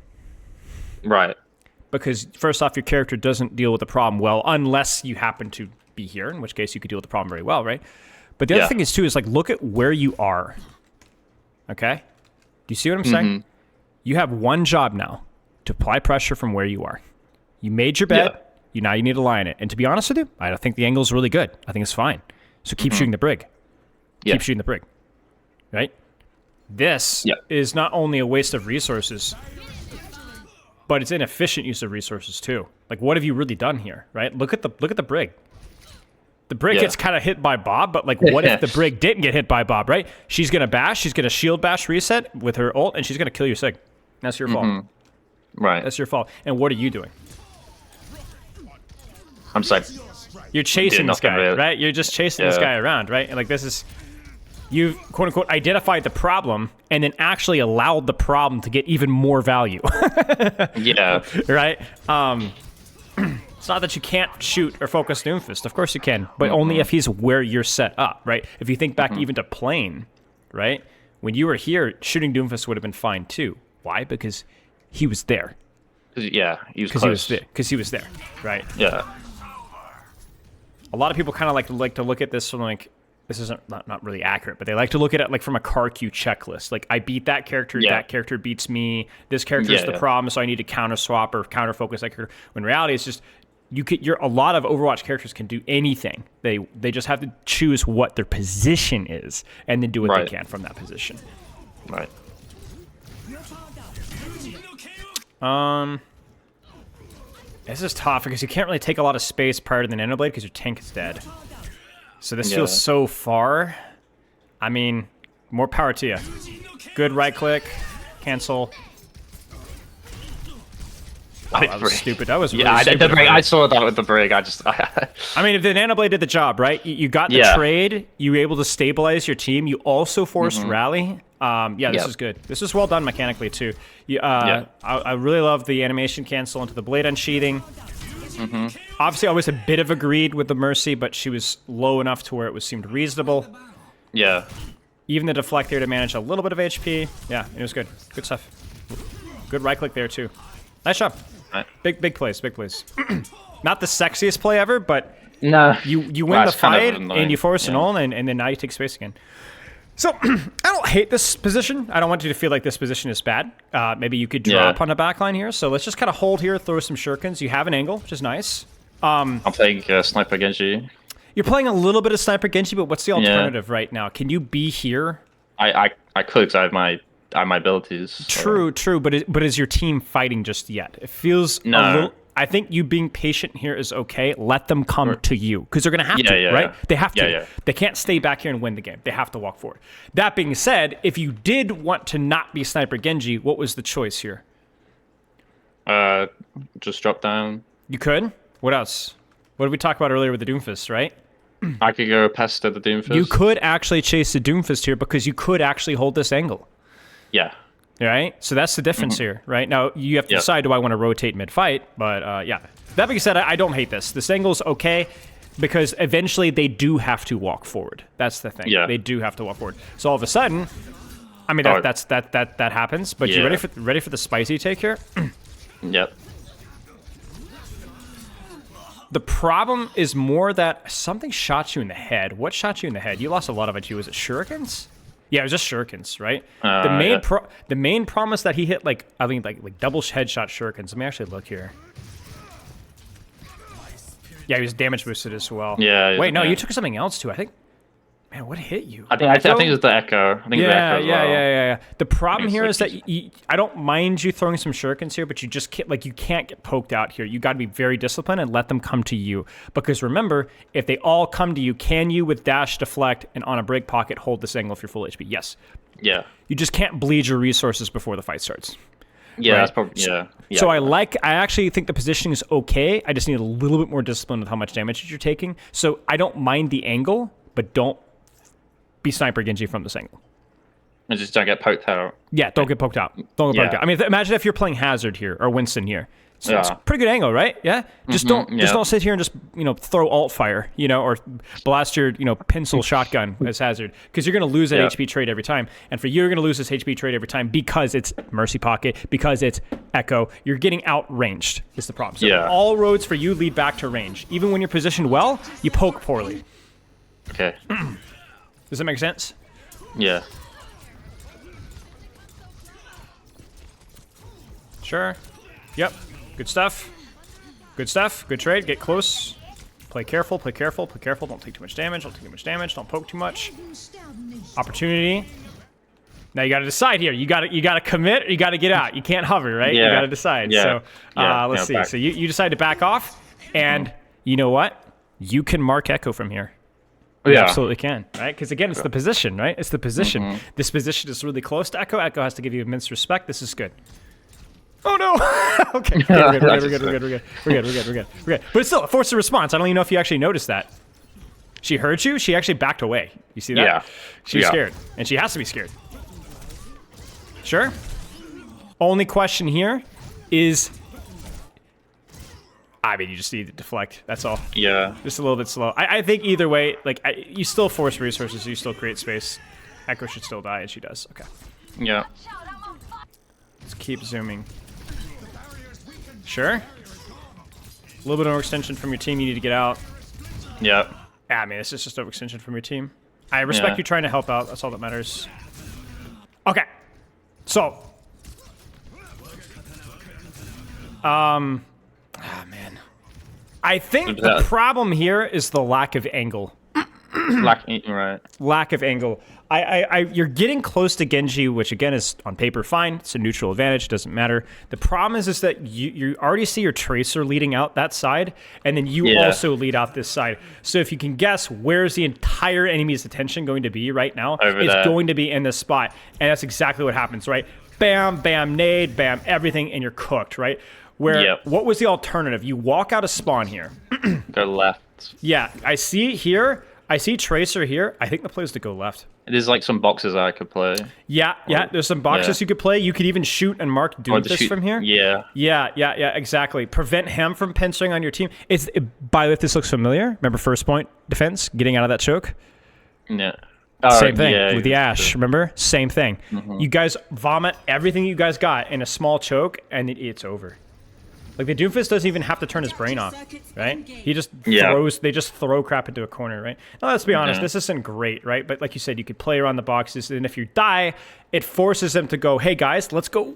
Right. Because first off, your character doesn't deal with the problem well unless you happen to be here, in which case you could deal with the problem very well, right? But the other thing is, too, is like, look at where you are, okay? Do you see what I'm saying? You have one job now, to apply pressure from where you are. You made your bed, now you need to lie in it. And to be honest with you, I don't think the angle is really good. I think it's fine. So keep shooting the Brig. Keep shooting the Brig, right? This is not only a waste of resources, but it's inefficient use of resources too. Like, what have you really done here, right? Look at the Brig. The Brig gets kind of hit by Bob, but like, what if the Brig didn't get hit by Bob, right? She's gonna bash, she's gonna shield bash reset with her ult, and she's gonna kill your Sig. That's your fault. Right. That's your fault. And what are you doing? I'm just like, you're chasing this guy, right? You're just chasing this guy around, right? And like, this is, you've quote unquote identified the problem and then actually allowed the problem to get even more value. Right? It's not that you can't shoot or focus Doomfist. Of course you can, but only if he's where you're set up, right? If you think back even to Plane, right? When you were here, shooting Doomfist would have been fine too. Why? Because he was there. Yeah, he was close. Because he was there, right? Yeah. A lot of people kind of like to look at this from like, this isn't not really accurate, but they like to look at it like from a car queue checklist. Like, I beat that character, that character beats me, this character is the problem, so I need to counter swap or counter focus that character. When in reality, it's just a lot of Overwatch characters can do anything. They just have to choose what their position is and then do what they can from that position. Right. This is tough because you can't really take a lot of space prior to the Nanoblade because your tank is dead. So this feels so far. I mean, more power to you. Good right click, cancel. Oh, that was stupid. That was really stupid. I saw that with the Brig. I mean, if the Nanoblade did the job, right? You got the trade. You were able to stabilize your team. You also forced rally. Yeah, this is good. This is well done mechanically too. I really love the animation cancel into the blade unsheathing. Obviously, always a bit of a greed with the Mercy, but she was low enough to where it seemed reasonable. Yeah. Even the deflect there to manage a little bit of HP. Yeah, it was good. Good stuff. Good right click there too. Nice job. Right. Big plays. Not the sexiest play ever, but no, you win the fight and you force an ult, and then now you take space again. So I don't hate this position. I don't want you to feel like this position is bad. Maybe you could drop on a backline here. So let's just kind of hold here, throw some shurikens. You have an angle, which is nice. I'm playing Sniper Genji. You're playing a little bit of Sniper Genji, but what's the alternative right now? Can you be here? I could, because I have my abilities. So. True, but is your team fighting just yet? It feels a little... I think you being patient here is okay. Let them come to you, because they're going to have to, right? They have to. They can't stay back here and win the game. They have to walk forward. That being said, if you did want to not be Sniper Genji, what was the choice here? Just drop down. You could? What else? What did we talk about earlier with the Doomfist, right? I could go past the Doomfist. You could actually chase the Doomfist here, because you could actually hold this angle. Yeah. Right? So that's the difference here, right? Now, you have to decide, do I want to rotate mid-fight? But, yeah. That being said, I don't hate this. This angle's okay, because eventually they do have to walk forward. That's the thing. Yeah. They do have to walk forward. So all of a sudden, I mean, that happens. But you ready for the spicy take here? Yep. The problem is more that something shot you in the head. What shot you in the head? You lost a lot of IQ. Was it shurikens? Yeah, it was just shurikens, right? The main promise that he hit, like, I think, like double headshot shurikens. Let me actually look here. Yeah, he was damage boosted as well. Yeah. Wait, no, you took something else too. I think. Man, what hit you? I think it was the Echo. I think the Echo as well. Yeah. The problem here is that I don't mind you throwing some shurikens here, but you just can't, you can't get poked out here. You got to be very disciplined and let them come to you. Because remember, if they all come to you, can you with dash, deflect, and on a break pocket hold this angle if you're full HP? Yes. Yeah. You just can't bleed your resources before the fight starts. Yeah, right? that's probably So I actually think the positioning is okay. I just need a little bit more discipline with how much damage you're taking. So I don't mind the angle, but don't be Sniper Genji from this angle. And just don't get poked out. Yeah, don't get poked out. Don't get poked out. I mean, imagine if you're playing Hazard here or Winston here. So it's a pretty good angle, right? Yeah. Just don't sit here and just throw alt fire, or blast your pencil shotgun as Hazard, because you're gonna lose that HP trade every time. And for you, you're gonna lose this HP trade every time because it's Mercy Pocket, because it's Echo. You're getting outranged is the problem. So all roads for you lead back to range. Even when you're positioned well, you poke poorly. Okay. Does that make sense? Yeah. Sure. Yep. Good stuff. Good stuff. Good trade. Get close. Play careful. Play careful. Play careful. Don't take too much damage. Don't take too much damage. Don't poke too much. Opportunity. Now you got to decide here. You got to commit, or you got to get out. You can't hover, right? Yeah. You got to decide. Yeah. So let's see. So you decide to back off, and you know what? You can mark Echo from here. You absolutely can, right? Because again, it's the position, right? It's the position. This position is really close to Echo. Echo has to give you immense respect. This is good. Oh no! Okay, we're good. But it's still a force of response. I don't even know if you actually noticed that. She heard you. She actually backed away. You see that? Yeah. She's scared, and she has to be scared. Sure. Only question here is, I mean, you just need to deflect. That's all. Yeah. Just a little bit slow. I think either way, you still force resources. You still create space. Echo should still die, and she does. Okay. Yeah. Let's keep zooming. Sure. A little bit of overextension from your team. You need to get out. Yeah. I mean, this is just overextension from your team. I respect you trying to help out. That's all that matters. Okay. So. Man. I think the problem here is the lack of angle. Lack of angle. You're getting close to Genji, which again is on paper fine. It's a neutral advantage. Doesn't matter. The problem is that you already see your Tracer leading out that side, and then you also lead out this side. So if you can guess, where's the entire enemy's attention going to be right now? It's going to be in this spot, and that's exactly what happens, right? Bam, bam, nade, bam, everything, and you're cooked, right? What was the alternative? You walk out of spawn here. Go left. Yeah, I see it here. I see Tracer here. I think the play is to go left. There's like some boxes I could play. Yeah, there's some boxes you could play. You could even shoot and mark Doomfist from here. Yeah, exactly. Prevent him from pincering on your team. By the way, if this looks familiar, remember first point defense, getting out of that choke? Yeah. Same thing with the Ashe, remember? Same thing. You guys vomit everything you guys got in a small choke, and it's over. Like, the Doomfist doesn't even have to turn his brain off, right? He just throws, they just throw crap into a corner, right? Now, let's be honest, this isn't great, right? But like you said, you could play around the boxes, and if you die, it forces them to go, hey guys, let's go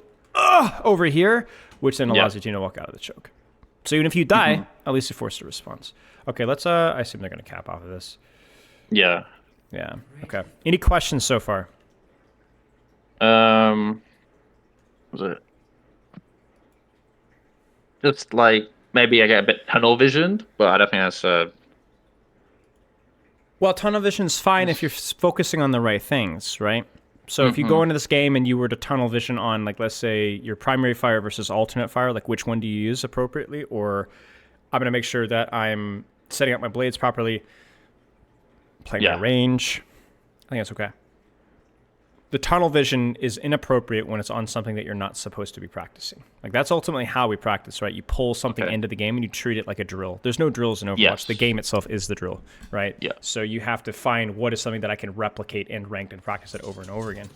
over here, which then allows you to walk out of the choke. So even if you die, at least you're forced a response. Okay, let's, I assume they're going to cap off of this. Yeah. Yeah, okay. Any questions so far? Was it? Just like maybe I get a bit tunnel visioned, but I don't think that's Well, tunnel vision's fine if you're focusing on the right things, right? So if you go into this game and you were to tunnel vision on, like, let's say your primary fire versus alternate fire, like which one do you use appropriately? Or I'm going to make sure that I'm setting up my blades properly, playing my range. I think that's okay. The tunnel vision is inappropriate when it's on something that you're not supposed to be practicing. Like, that's ultimately how we practice, right? You pull something into the game and you treat it like a drill. There's no drills in Overwatch. Yes. The game itself is the drill, right? Yeah. So you have to find what is something that I can replicate in ranked and practice it over and over again.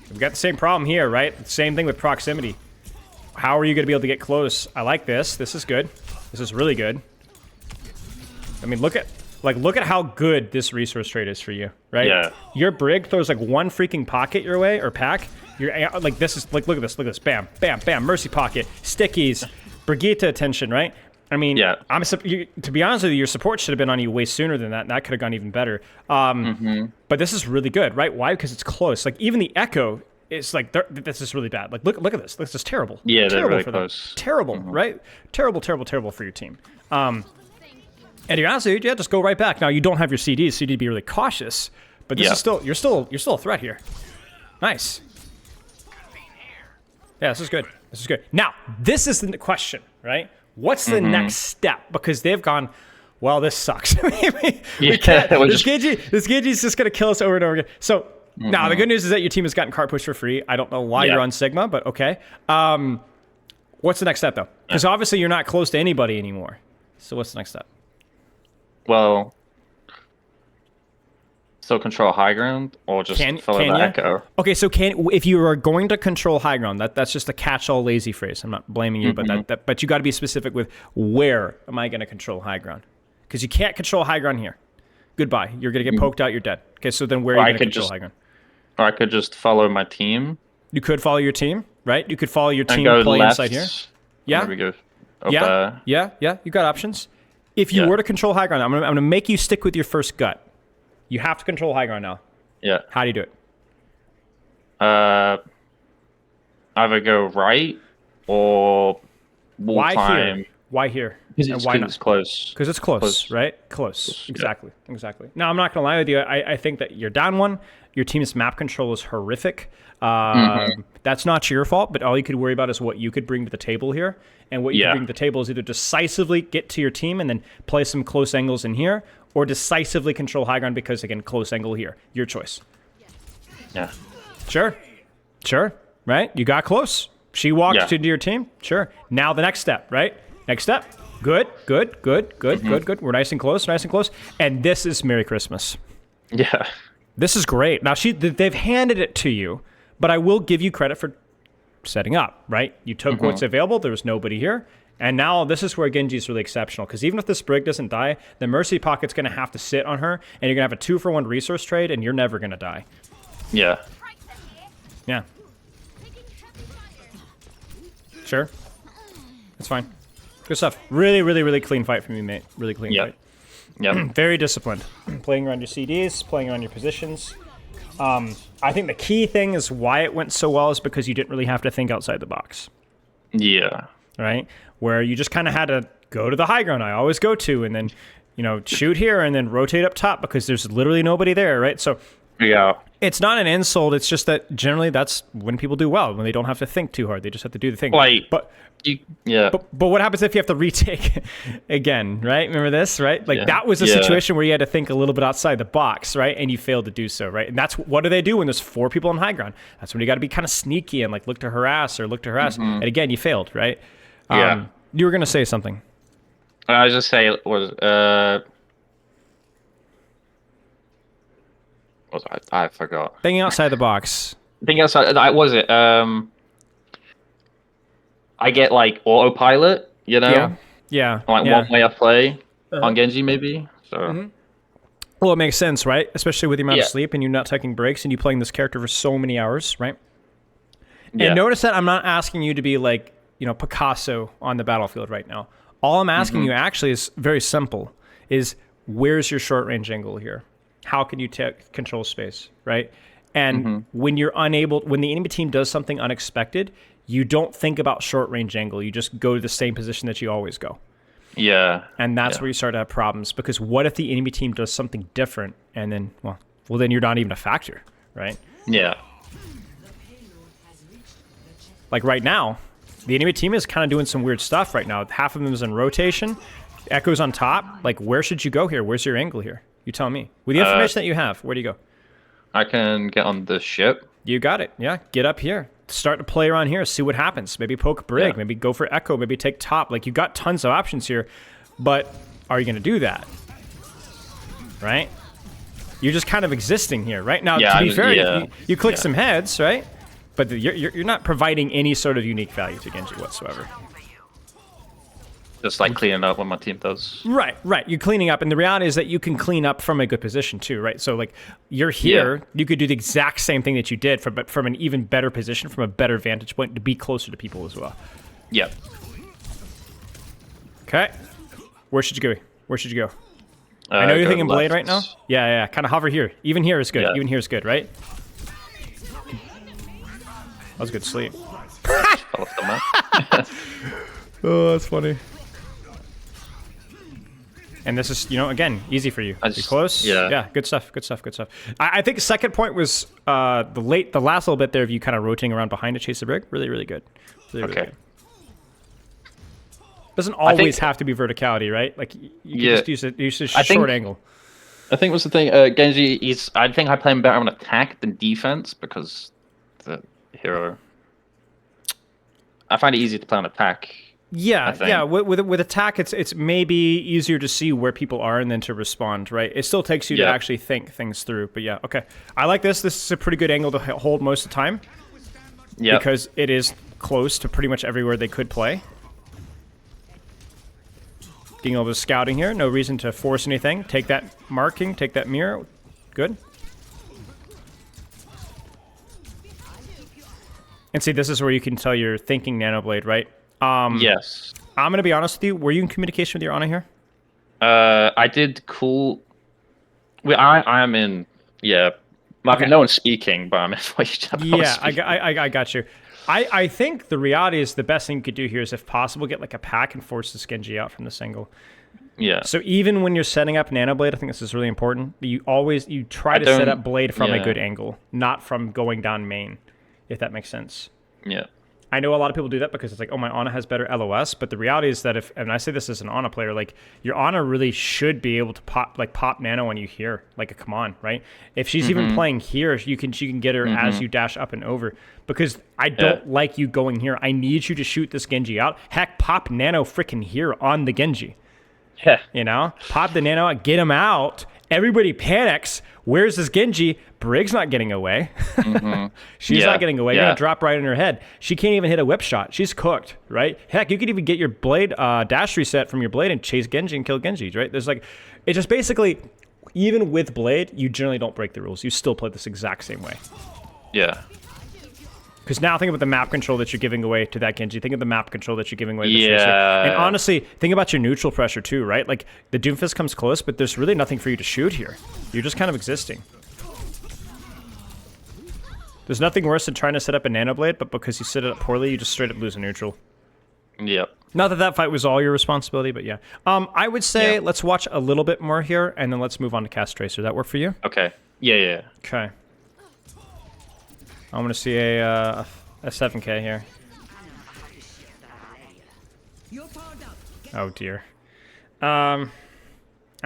We've got the same problem here, right? Same thing with proximity. How are you going to be able to get close? I like this. This is good. This is really good. I mean, look at how good this resource trade is for you, right? Yeah. Your Brig throws like one freaking pocket your way, or pack. You're like, this is like, look at this, bam, bam, bam, mercy pocket, stickies, Brigitte attention, right? I mean, to be honest with you, your support should have been on you way sooner than that, and that could have gone even better. But this is really good, right? Why? Because it's close. Like, even the Echo is like, this is really bad. Like, look at this. This is terrible. Yeah, terrible they're really for close. Them. Terrible, right? Terrible for your team. And to be honest with you, just go right back. Now, you don't have your CDs, so you need to be really cautious. But this is still, you're still a threat here. Nice. Yeah, this is good. This is good. Now, this is the question, right? What's the next step? Because they've gone, well, this sucks. we can't. This Genji's just going to kill us over and over again. So, now, the good news is that your team has gotten cart push for free. I don't know why you're on Sigma, but okay. What's the next step, though? Because obviously you're not close to anybody anymore. So what's the next step? Well, still control high ground, or just follow the Echo? Okay, so if you are going to control high ground, that's just a catch-all lazy phrase. I'm not blaming you, but you got to be specific with where am I going to control high ground? Because you can't control high ground here. Goodbye. You're going to get poked out. You're dead. Okay, so then where are you going to control high ground? Or I could just follow my team. You could follow your team, right? You could follow your team play left, inside here. Yeah. There we go. Yeah. You got options. If you were to control high ground, I'm gonna make you stick with your first gut. You have to control high ground now. Yeah. How do you do it? Either go right or wall time. Why here? Because it's close. Because it's close, right? Close. Exactly. Now, I'm not gonna lie with you. I think that you're down one. Your team's map control is horrific. That's not your fault, but all you could worry about is what you could bring to the table here. And what you can bring to the table is either decisively get to your team and then play some close angles in here, or decisively control high ground because, again, close angle here. Your choice. Yeah. Sure. Right? You got close. She walked into your team. Sure. Now the next step, right? Next step. Good. We're nice and close. And this is Merry Christmas. Yeah. This is great. Now, they've handed it to you, but I will give you credit for setting up, right? You took what's available. There was nobody here. And now this is where Genji is really exceptional, because even if this Brig doesn't die, the Mercy Pocket's going to have to sit on her, and you're going to have a 2-for-1 resource trade, and you're never going to die. Yeah. Sure. That's fine. Good stuff. Really clean fight from you, mate. Really clean fight. Yeah. Very disciplined. Playing around your CDs, playing around your positions. I think the key thing is why it went so well is because you didn't really have to think outside the box. Yeah. Right? Where you just kind of had to go to the high ground I always go to, and then, shoot here and then rotate up top because there's literally nobody there, right? So It's not an insult. It's just that generally that's when people do well, when they don't have to think too hard. They just have to do the thing. Like, but what happens if you have to retake again, right? Remember this, right? Like that was a situation where you had to think a little bit outside the box, right? And you failed to do so, right? And that's what do they do when there's 4 people on high ground? That's when you got to be kind of sneaky and like look to harass. And again, you failed, right? You were gonna say something. I was just saying I forgot. Thinking outside the box. Thinking outside. Was it? I get like autopilot, you know? Yeah. Like one way I play on Genji, maybe. So. Well, it makes sense, right? Especially with the amount of sleep and you not taking breaks and you playing this character for so many hours, right? Yeah. And notice that I'm not asking you to be like, Picasso on the battlefield right now. All I'm asking you actually is very simple: is where's your short range angle here? How can you control space, right? And when you're when the enemy team does something unexpected, you don't think about short range angle. You just go to the same position that you always go. Yeah. And that's where you start to have problems, because what if the enemy team does something different and then, well, then you're not even a factor, right? Yeah. Like right now, the enemy team is kind of doing some weird stuff right now. Half of them is in rotation. Echo's on top. Like, where should you go here? Where's your angle here? You tell me. With the information that you have, where do you go? I can get on the ship. You got it. Yeah, get up here. Start to play around here. See what happens. Maybe poke Brig. Maybe go for Echo. Maybe take top. Like, you got tons of options here. But are you going to do that? Right? You're just kind of existing here, right? Now, to be fair, you click some heads, right? But you're not providing any sort of unique value to Genji whatsoever. Just like cleaning up what my team does. Right. You're cleaning up, and the reality is that you can clean up from a good position too, right? So like you're here, you could do the exact same thing that you did, but from an even better position, from a better vantage point, to be closer to people as well. Yep. Okay. Where should you go? I know you're thinking left. Blade right now. Yeah. Kind of hover here. Even here is good. Even here is good, right? That was good sleep. Oh, that's funny. And this is, again, easy for you. Be close. Yeah. Good stuff. I think the second point was the last little bit there of you kind of rotating around behind to chase the Brig. Really, really good. Really good. Doesn't always have to be verticality, right? Like you can just use a short angle. I think what's the thing, Genji I think I play him better on attack than defense, because the hero. I find it easy to play on attack. Yeah. With attack, it's maybe easier to see where people are and then to respond, right? It still takes you to actually think things through. But yeah, okay. I like this. This is a pretty good angle to hold most of the time. Yeah. Because it is close to pretty much everywhere they could play. Getting a little bit of scouting here. No reason to force anything. Take that marking. Take that mirror. Good. And see, this is where you can tell you're thinking Nanoblade, right? Yes. I'm going to be honest with you. Were you in communication with your Ana here? I did cool. Well, I am in. Yeah. Okay. No one's speaking, but I'm in voice chat. Yeah, I got you. I think the reality is the best thing you could do here is, if possible, get like a pack and force the Genji out from this angle. Yeah. So even when you're setting up Nanoblade, I think this is really important. You try to set up Blade from a good angle, not from going down main, if that makes sense. Yeah. I know a lot of people do that because it's like, oh, my Ana has better LOS, but the reality is that and I say this as an Ana player, like your Ana really should be able to pop Nano when you hear, like, come on, right? If she's even playing here, she can get her as you dash up and over, because I don't like you going here. I need you to shoot this Genji out. Heck, pop Nano freaking here on the Genji. Yeah. You know, pop the Nano out, get him out. Everybody panics. Where's this Genji? Brig's not getting away. She's not getting away. You're going to drop right in her head. She can't even hit a whip shot. She's cooked, right? Heck, you could even get your Blade dash reset from your Blade and chase Genji and kill Genji, right? There's like, it just basically, even with Blade, you generally don't break the rules. You still play this exact same way. Yeah. Because now think about the map control that you're giving away to that Genji. Think of the map control that you're giving away to this Tracer. And honestly, think about your neutral pressure too, right? Like, the Doomfist comes close, but there's really nothing for you to shoot here. You're just kind of existing. There's nothing worse than trying to set up a Nanoblade, but because you set it up poorly, you just straight up lose a neutral. Yep. Not that that fight was all your responsibility, but yeah. I would say let's watch a little bit more here, and then let's move on to Cast Tracer. That work for you? Okay. Yeah. Okay. I want to see a 7K here. Oh dear. I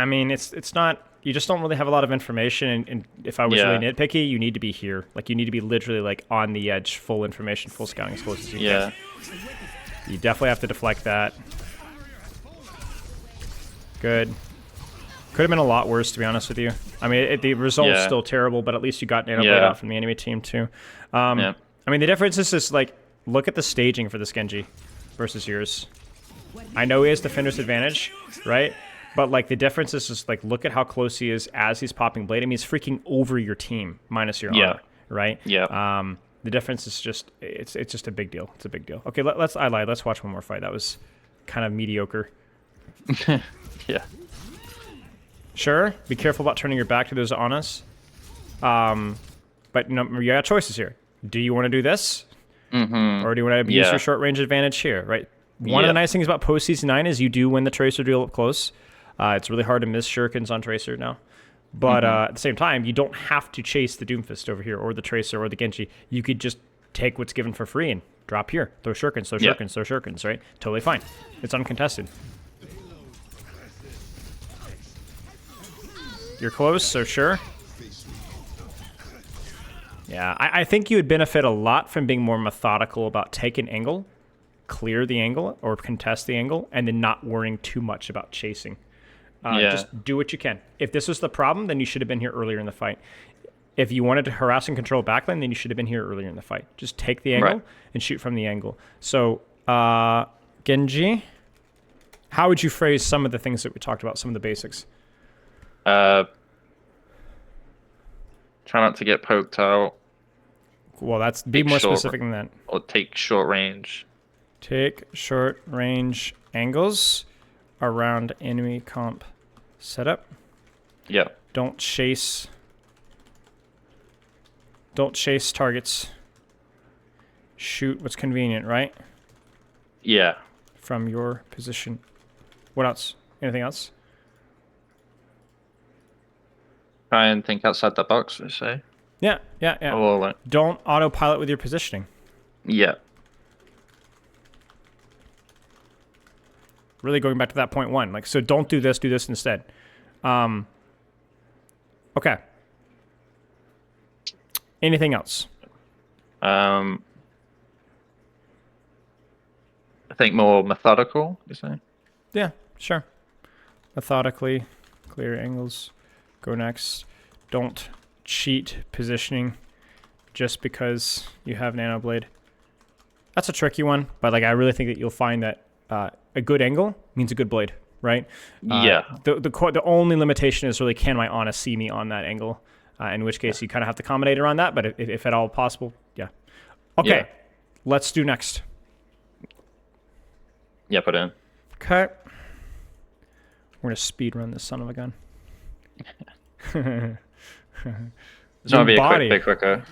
mean, it's not. You just don't really have a lot of information. And if I was really nitpicky, you need to be here. Like you need to be literally like on the edge, full information, full scouting as close as you can. You definitely have to deflect that. Good. Could have been a lot worse, to be honest with you. I mean, the result's still terrible, but at least you got Nanoblade out from the enemy team too. I mean, the difference is just like, look at the staging for this Genji versus yours. I know he has defender's advantage, right? But like the difference is just like, look at how close he is as he's popping blade. I mean, he's freaking over your team minus your armor, right? The difference is just, it's just a big deal. It's a big deal. Okay, I lied. Let's watch one more fight. That was kind of mediocre. Sure, be careful about turning your back to those on us. But no, you got choices here. Do you want to do this? Or do you want to abuse your short range advantage here, right? One of the nice things about post-season 9 is you do win the Tracer duel up close. It's really hard to miss shurikens on Tracer now. But at the same time, you don't have to chase the Doomfist over here, or the Tracer, or the Genji. You could just take what's given for free and drop here. Throw shurikens, throw shurikens, throw shurikens, right? Totally fine. It's uncontested. You're close, so sure. Yeah, I think you would benefit a lot from being more methodical about take an angle, clear the angle, or contest the angle, and then not worrying too much about chasing. Just do what you can. If this was the problem, then you should have been here earlier in the fight. If you wanted to harass and control backline, then you should have been here earlier in the fight. Just take the angle and shoot from the angle. So, Genji, how would you phrase some of the things that we talked about, some of the basics? Try not to get poked out. Well, be more specific than that. Or take short range. Take short range angles around enemy comp setup. Don't chase targets. Shoot what's convenient, right? From your position. What else? Anything else? Try and think outside the box, I say. Yeah. Don't autopilot with your positioning. Really going back to that point one. Like, so don't do this instead. Okay. Anything else? I think more methodical, you say? Yeah, sure. Methodically, clear angles. Go next. Don't cheat positioning just because you have Nanoblade. That's a tricky one, but like I really think that you'll find that a good angle means a good blade, right? The only limitation is really, can my Ana see me on that angle? In which case you kind of have to accommodate around that, but if at all possible, Okay, let's do next. Put in. Okay. We're gonna speed run this son of a gun. It's gonna be a bit quicker.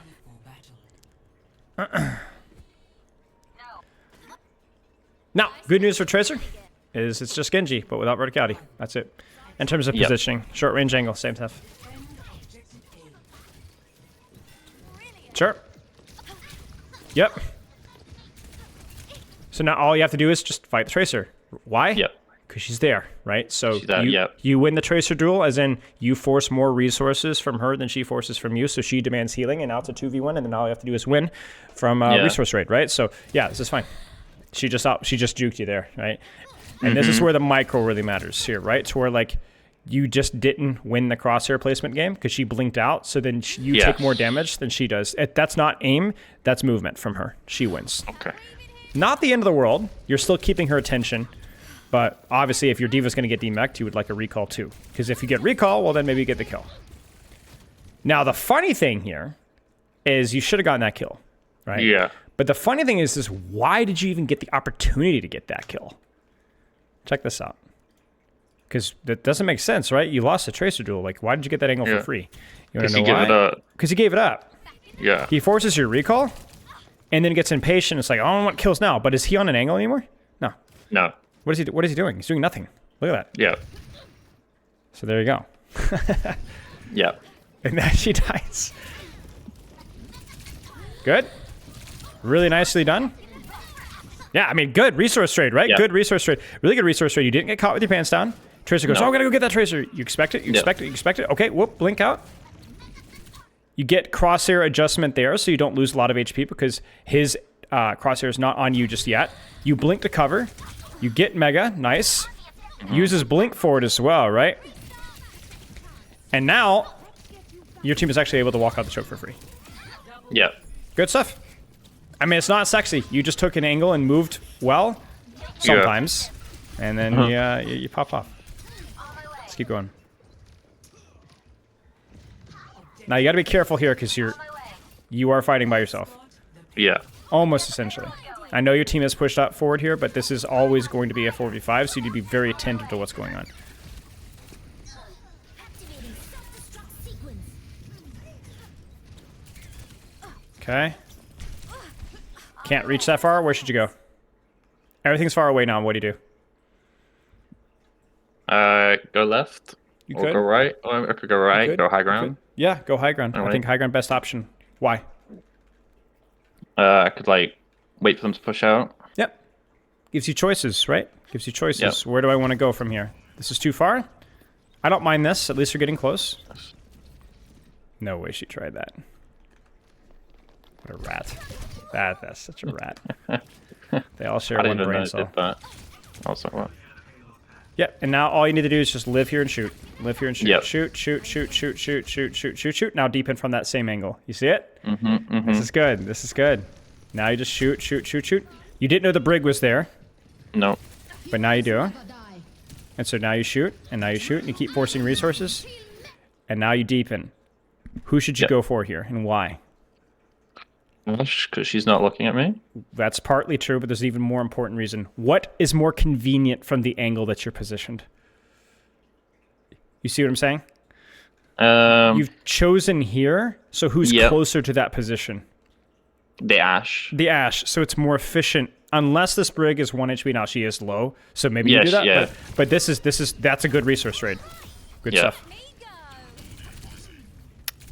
Now, good news for Tracer is it's just Genji, but without verticality. That's it. In terms of positioning, short range angle, same stuff. Sure. Yep. So now all you have to do is just fight the Tracer. Why? Because she's there, right? So you win the Tracer duel, as in you force more resources from her than she forces from you, so she demands healing, and now it's a 2v1, and then all you have to do is win from resource rate, right? So yeah, this is fine. She just juked you there, right? And this is where the micro really matters here, right? To where like you just didn't win the crosshair placement game because she blinked out, so then you take more damage than she does. That's not aim, that's movement from her. She wins. Okay. Not the end of the world. You're still keeping her attention. But obviously, if your Diva's going to get demeched, you would like a recall too. Because if you get recall, well, then maybe you get the kill. Now, the funny thing here is you should have gotten that kill, right? Yeah. But the funny thing is why did you even get the opportunity to get that kill? Check this out. Because that doesn't make sense, right? You lost a Tracer duel. Like, why did you get that angle for free? You want to know why? Because he gave it up. Because he gave it up. Yeah. He forces your recall, and then gets impatient. It's like, I don't want kills now. But is he on an angle anymore? No. No. What is he doing? He's doing nothing. Look at that. Yeah. So there you go. Yeah. And then she dies. Good. Really nicely done. Yeah, I mean, good resource trade, right? Yeah. Good resource trade. Really good resource trade. You didn't get caught with your pants down. Tracer goes, oh, I gotta go get that Tracer. You expect it, you expect it, you expect it. Okay, whoop, blink out. You get crosshair adjustment there, so you don't lose a lot of HP because his crosshair is not on you just yet. You blink to cover. You get Mega, nice. Uses blink for it as well, right? And now, your team is actually able to walk out the choke for free. Yeah. Good stuff. I mean, it's not sexy. You just took an angle and moved well, sometimes. And then you pop off. Let's keep going. Now you gotta be careful here because you are fighting by yourself. Yeah. Almost essentially. I know your team has pushed up forward here, but this is always going to be a 4v5, so you need to be very attentive to what's going on. Okay. Can't reach that far. Where should you go? Everything's far away now. What do you do? Go left. You or could. go right. Or I could go right. Go high ground. Yeah, go high ground. I think high ground best option. Why? I could like wait for them to push out. Yep. Gives you choices, right? Gives you choices. Yep. Where do I want to go from here? This is too far? I don't mind this. At least you're getting close. No way she tried that. What a rat. That's such a rat. They all share one brain cell. Also, what? Yep, and now all you need to do is just live here and shoot. Live here and shoot. Yep. Shoot, shoot, shoot, shoot, shoot, shoot, shoot, shoot, shoot. Now deepen from that same angle. You see it? This is good. This is good. Now you just shoot, shoot, shoot, shoot. You didn't know the brig was there. No. But now you do. And so now you shoot, and now you shoot, and you keep forcing resources. And now you deepen. Who should you go for here, and why? Because she's not looking at me. That's partly true, but there's an even more important reason. What is more convenient from the angle that you're positioned? You see what I'm saying? You've chosen here, so who's closer to that position? The Ash. The Ash, so it's more efficient. Unless this brig is 1 HP, now she is low, so maybe you do that. Yeah. But that's a good resource trade. Good stuff.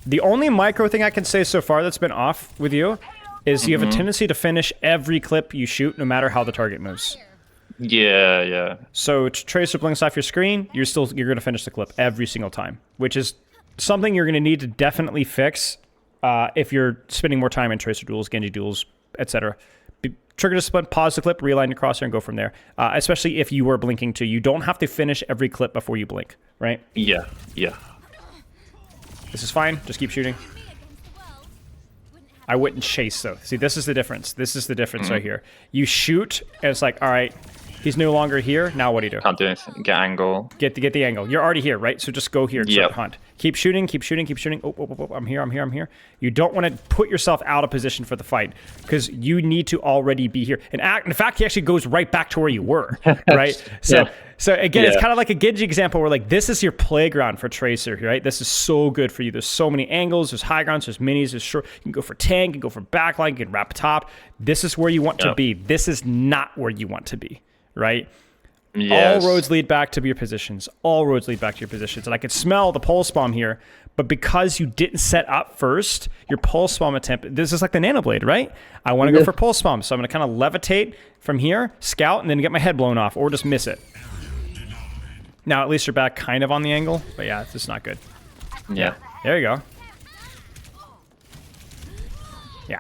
The only micro thing I can say so far that's been off with you is you have a tendency to finish every clip you shoot, no matter how the target moves. Yeah. So Tracer blinks off your screen, you're going to finish the clip every single time, which is something you're going to need to definitely fix if you're spending more time in Tracer duels, Genji duels, etc. Trigger discipline, pause the clip, realign your crosshair, and go from there. Especially if you were blinking too. You don't have to finish every clip before you blink, right? Yeah. This is fine. Just keep shooting. I wouldn't chase, though. See, this is the difference. This is the difference right here. You shoot, and it's like, all right, he's no longer here. Now what do you do? Can't do anything. Get angle. Get the angle. You're already here, right? So just go here and start hunt. Keep shooting, keep shooting, keep shooting. Oh, I'm here. You don't want to put yourself out of position for the fight because you need to already be here. And in fact, he actually goes right back to where you were, right? So again, it's kind of like a Genji example where like this is your playground for Tracer, right? This is so good for you. There's so many angles. There's high grounds. There's minis. There's short. You can go for tank. You can go for backline. You can wrap top. This is where you want to be. This is not where you want to be, right? Yes. All roads lead back to your positions. All roads lead back to your positions. And I can smell the pulse bomb here, but because you didn't set up first, your pulse bomb attempt, this is like the nanoblade, right? I want to go for pulse bomb, so I'm going to kind of levitate from here, scout, and then get my head blown off, or just miss it. Now, at least you're back kind of on the angle, but yeah, it's just not good. Yeah. There you go. Yeah.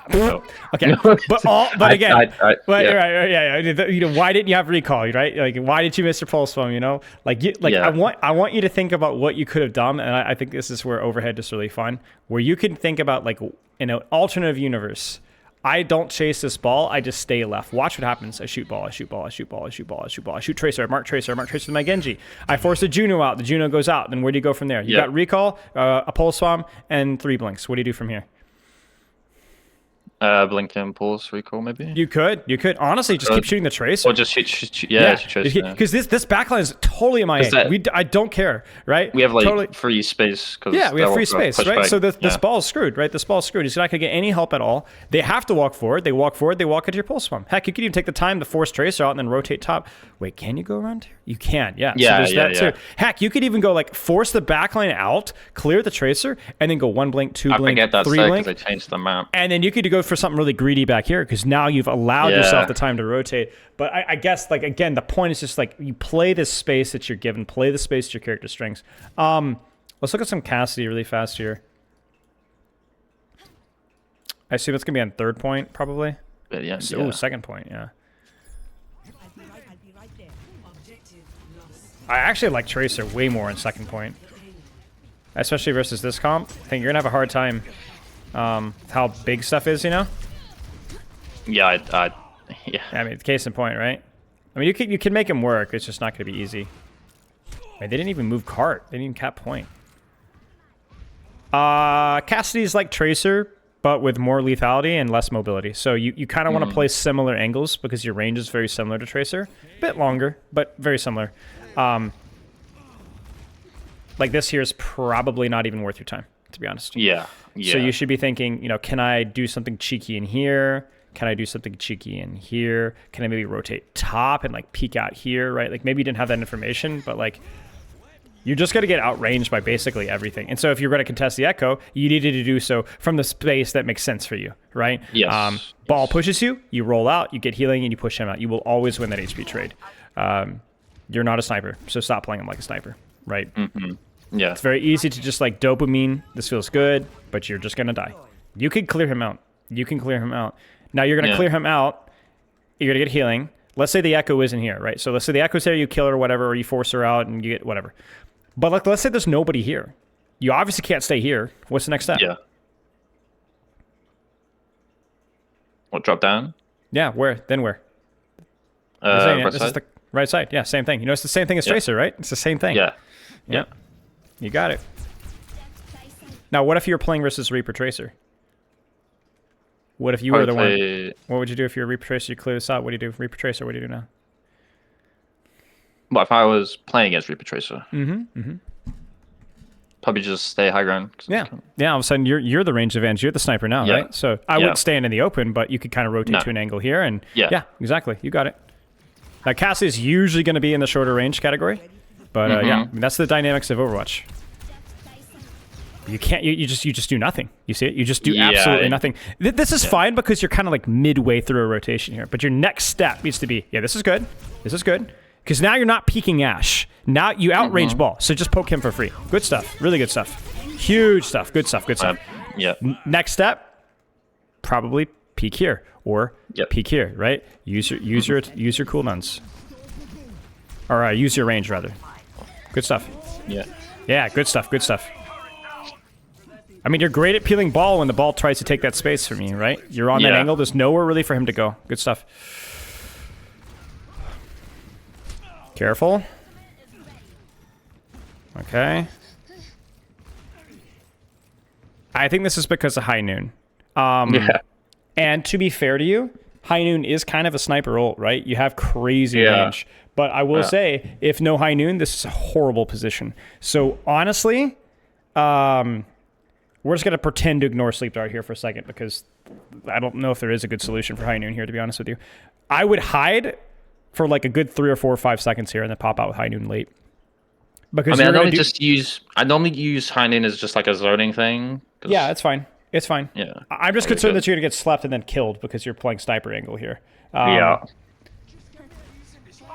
Okay. But again, you know, why didn't you have recall, right? Like, why did you miss your pulse bomb? You know, I want you to think about what you could have done, and I think this is where overhead is really fun, where you can think about like in an alternative universe. I don't chase this ball. I just stay left. Watch what happens. I shoot ball. I shoot Tracer. I mark Tracer with my Genji. I force the Juno out. The Juno goes out. Then where do you go from there? You got recall, a pulse bomb, and 3 blinks. What do you do from here? Blink and pulse recall, maybe? You could. Honestly, just keep shooting the Tracer. Or just shoot Tracer. Because this backline is totally MIA. I don't care, right? We have like free space. We have free space, right? So this ball's screwed, right? This ball's screwed. He's not going to get any help at all. They have to walk forward. They walk into your pulse bomb. Heck, you could even take the time to force Tracer out and then rotate top. Wait, can you go around here? You can, yeah. So there's that too. Heck, you could even go like force the backline out, clear the Tracer, and then go 1 blink, 2 blink, 3 blink. I changed the map. And then you could go for something really greedy back here because now you've allowed yourself the time to rotate. But I guess, like, again, the point is just like you play this space that you're given, play the space to your character strengths. Let's look at some Cassidy really fast here. I assume it's going to be on third point, probably. But yeah. Oh, second point, yeah. I actually like Tracer way more in second point. Especially versus this comp. I think you're going to have a hard time how big stuff is, you know? Yeah, yeah. I mean, case in point, right? I mean, you can make him work. It's just not going to be easy. Wait, they didn't even move cart. They didn't even cap point. Cassidy's like Tracer, but with more lethality and less mobility. So you kind of want to play similar angles because your range is very similar to Tracer. A bit longer, but very similar. Like this here is probably not even worth your time, to be honest. Yeah. So you should be thinking, you know, can I do something cheeky in here? Can I do something cheeky in here? Can I maybe rotate top and like peek out here, right? Like maybe you didn't have that information, but like you're just going to get outranged by basically everything. And so if you're going to contest the Echo, you needed to do so from the space that makes sense for you, right? Yes. Ball pushes you, you roll out, you get healing, and you push him out. You will always win that HP trade. You're not a sniper, so stop playing him like a sniper, right? Yeah. It's very easy to just like dopamine. This feels good, but you're just going to die. You can clear him out. You can clear him out. Now you're going to clear him out. You're going to get healing. Let's say the Echo isn't here, right? So let's say the Echo's there, you kill her or whatever, or you force her out and you get whatever. But like, let's say there's nobody here. You obviously can't stay here. What's the next step? Yeah. What, drop down? Yeah, where? Then where? Right this side? is the right side. Yeah, same thing. You know, it's the same thing as Tracer, right? It's the same thing. Yeah. Yeah. You got it. Now, what if you were playing versus Reaper Tracer? What if you were the one? What would you do if you're a Reaper Tracer? You clear this out. What do you do? Reaper Tracer, what do you do now? Well, if I was playing against Reaper Tracer, probably just stay high ground. Yeah. Yeah, all of a sudden you're the range advantage. You're the sniper now, right? So I wouldn't stand in the open, but you could kind of rotate to an angle here. And yeah, exactly. You got it. Now, Cassidy is usually going to be in the shorter range category. But yeah, I mean, that's the dynamics of Overwatch. You can't. You just do nothing. You see it. You just do absolutely nothing. This is fine because you're kind of like midway through a rotation here. But your next step needs to be, this is good. This is good. Because now you're not peeking Ash. Now you outrange ball. So just poke him for free. Good stuff. Really good stuff. Huge stuff. Good stuff. Good stuff. Yeah. Next step, probably peek here or peek here. Right. Use your cooldowns. Or use your range rather. Good stuff. Yeah. Yeah, good stuff, good stuff. I mean, you're great at peeling ball when the ball tries to take that space from you, right? You're on that angle. There's nowhere really for him to go. Good stuff. Careful. Okay. I think this is because of High Noon. And to be fair to you, High Noon is kind of a sniper ult, right? You have crazy range. But I will say, if no High Noon, this is a horrible position. So honestly, we're just going to pretend to ignore Sleep Dart here for a second because I don't know if there is a good solution for High Noon here, to be honest with you. I would hide for like a good 3 or 4 or 5 seconds here and then pop out with High Noon late. Because I normally use High Noon as just like a zoning thing. Yeah, it's fine. It's fine. Yeah. I'm just concerned that you're going to get slept and then killed because you're playing sniper angle here.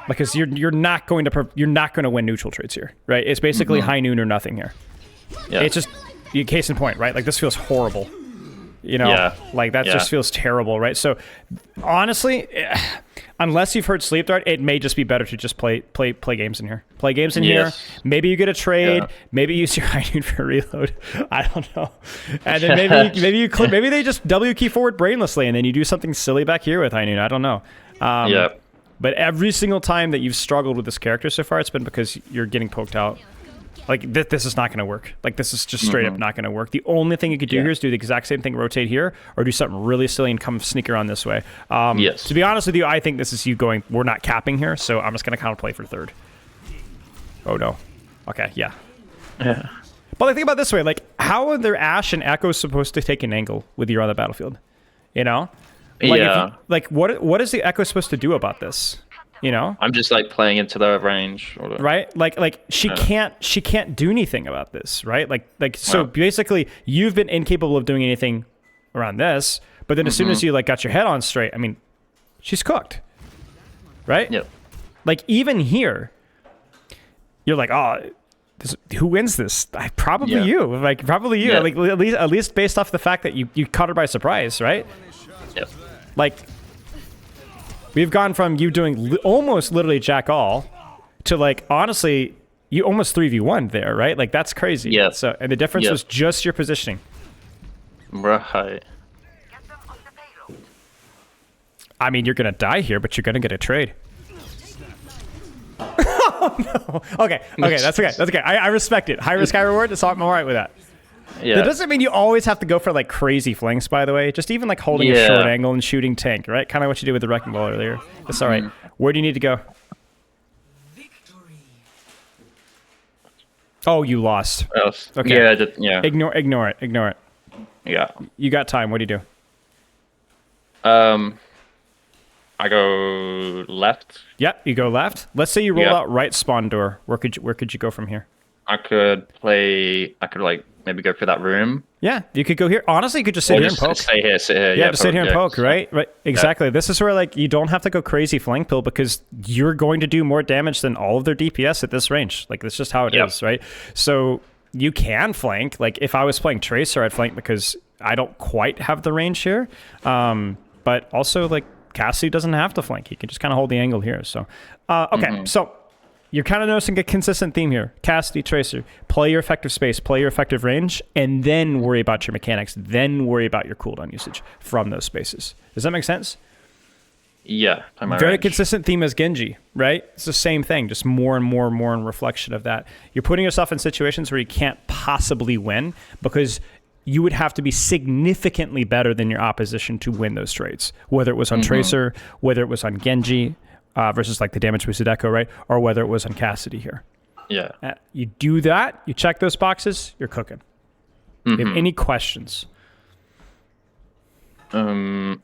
Because you're not going to win neutral trades here, right? It's basically High Noon or nothing here. Yeah. It's just case in point, right? Like this feels horrible. You know, like that just feels terrible, right? So honestly, unless you've heard Sleep Dart, it may just be better to just play games in here. Play games in here. Maybe you get a trade. Maybe use your High Noon for a reload. I don't know. And then maybe they just W key forward brainlessly, and then you do something silly back here with High Noon. I don't know. But every single time that you've struggled with this character so far, it's been because you're getting poked out. Like, this is not going to work. Like, this is just straight up not going to work. The only thing you could do here is do the exact same thing, rotate here, or do something really silly and come sneak around this way. To be honest with you, I think this is you going, we're not capping here, so I'm just going to kind of play for third. Oh, no. Okay, yeah. But like, think about it this way. Like, how are their Ashe and Echo supposed to take an angle with you on the battlefield? You know? Like, what is the Echo supposed to do about this? You know, I'm just like playing into the range, right? Like she can't do anything about this, right? Like so basically, you've been incapable of doing anything around this, But then as soon as you like got your head on straight, I mean, she's cooked, right? Yep. Like even here, you're like, oh, who wins this? Probably you. Like probably you. Yeah. Like at least based off the fact that you caught her by surprise, right? Yep. Like we've gone from you doing almost literally jack all to like honestly, you almost 3v1 there, right? Like that's crazy. Yeah. So and the difference was just your positioning. Right. I mean, you're gonna die here, but you're gonna get a trade. Oh no. Okay, that's okay. That's okay. I respect it. High risk, high reward. So I'm all right with that. Yeah. That doesn't mean you always have to go for like crazy flanks, by the way. Just even like holding a short angle and shooting tank, right? Kind of what you did with the wrecking ball earlier. That's all right. Where do you need to go? Oh, you lost. Okay. Yeah. Ignore it. Yeah. You got time. What do you do? I go left. Yep, you go left. Let's say you roll out right spawn door. Where could you go from here? I could like maybe go for that room. Yeah, you could go here. Honestly, you could just sit here and poke. Sit here. Yeah, just sit here and poke, right? Right. Exactly. Yeah. This is where like you don't have to go crazy flank pill because you're going to do more damage than all of their DPS at this range. Like that's just how it is, right? So you can flank. Like if I was playing Tracer, I'd flank because I don't quite have the range here. But also like Cassidy doesn't have to flank. He can just kind of hold the angle here. So, okay. So you're kind of noticing a consistent theme here. Cassidy, Tracer, play your effective space, play your effective range, and then worry about your mechanics. Then worry about your cooldown usage from those spaces. Does that make sense? Yeah. Very consistent theme as Genji, right? It's the same thing, just more and more and more in reflection of that. You're putting yourself in situations where you can't possibly win because you would have to be significantly better than your opposition to win those trades, whether it was on Tracer, whether it was on Genji, versus like the damage boosted Echo, right? Or whether it was on Cassidy here. Yeah. You do that, you check those boxes, you're cooking. You have any questions? I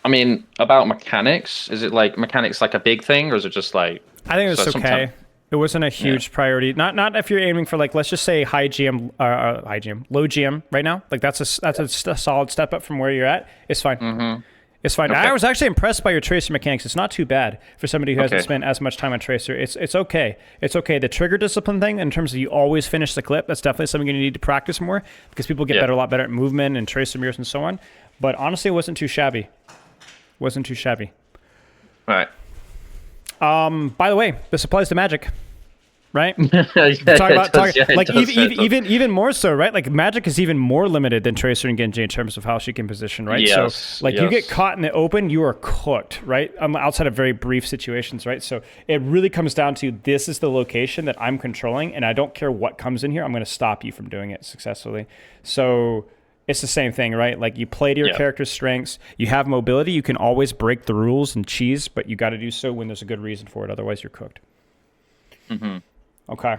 mean, about mechanics, is it like mechanics like a big thing, or is it just like? I think it's okay. It wasn't a huge priority. Not if you're aiming for like, let's just say low GM right now. Like that's a solid step up from where you're at. It's fine. It's fine. Okay. I was actually impressed by your Tracer mechanics. It's not too bad for somebody who hasn't spent as much time on Tracer. It's okay. It's okay. The trigger discipline thing, in terms of you always finish the clip, that's definitely something you need to practice more because people get a lot better at movement and Tracer mirrors and so on. But honestly, it wasn't too shabby. All right. By the way, this applies to Magic, right? Even more so, right? Like Magic is even more limited than Tracer and Genji in terms of how she can position, right? Yes, so like you get caught in the open, you are cooked, right? Outside of very brief situations, right? So it really comes down to this is the location that I'm controlling, and I don't care what comes in here, I'm going to stop you from doing it successfully. So it's the same thing, right? Like you play to your character's strengths. You have mobility. You can always break the rules and cheese, but you got to do so when there's a good reason for it. Otherwise, you're cooked. Okay.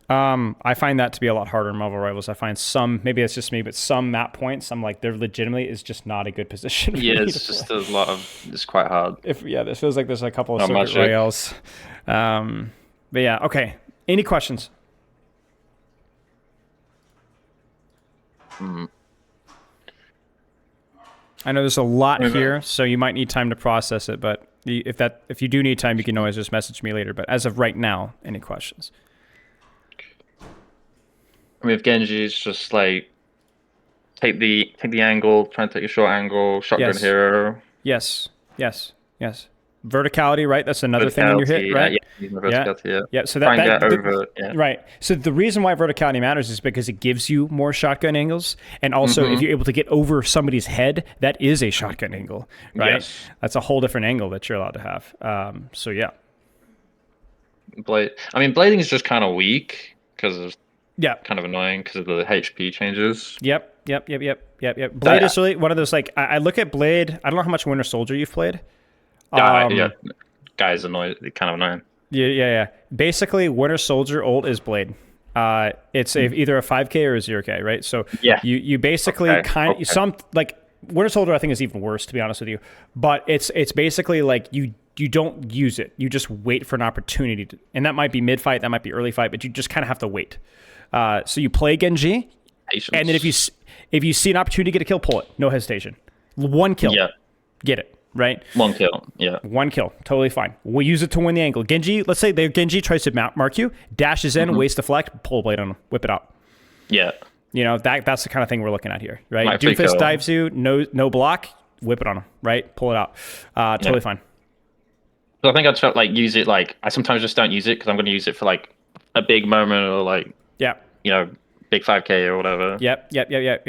I find that to be a lot harder in Marvel Rivals. I find some, maybe it's just me, but some map points, I'm like, they're legitimately is just not a good position. Yeah, it's just a lot of, it's quite hard. This feels like there's a couple of circuit rails. But yeah, okay. Any questions? I know there's a lot here, so you might need time to process it, but if you do need time, you can always just message me later. But as of right now, any questions? I mean, if Genji is just like take the angle, try and take a short angle, shotgun hero. Yes. Verticality, right? That's another thing when you're hit, right? Yeah. So right. So the reason why verticality matters is because it gives you more shotgun angles, and also if you're able to get over somebody's head, that is a shotgun angle, right? Yes. That's a whole different angle that you're allowed to have. So yeah. Blading is just kind of weak because of kind of annoying because of the HP changes. Yep. Blade is really one of those, like, I look at Blade. I don't know how much Winter Soldier you've played. Guy's annoying. Kind of annoying. Yeah. Basically, Winter Soldier ult is Blade. It's either a 5K or a 0K, right? So you basically some like Winter Soldier I think is even worse, to be honest with you. But it's basically like you don't use it. You just wait for an opportunity to, and that might be mid fight, that might be early fight, but you just kind of have to wait. So you play Genji, Patience. and then if you see an opportunity to get a kill, pull it. No hesitation. One kill. Yeah. Get it, right? One kill. Yeah. One kill. Totally fine. We'll use it to win the angle. Genji, let's say the Genji tries to mark you, dashes in, waist deflect, pull a blade on him, whip it out. Yeah. You know, that's the kind of thing we're looking at here, right? Might free Doomfist kill. dives you, no block, whip it on him, right? Pull it out. Totally fine. So I think I'd felt like use it like I sometimes just don't use it because I'm going to use it for like a big moment or like Yeah. big 5K or whatever. Yep.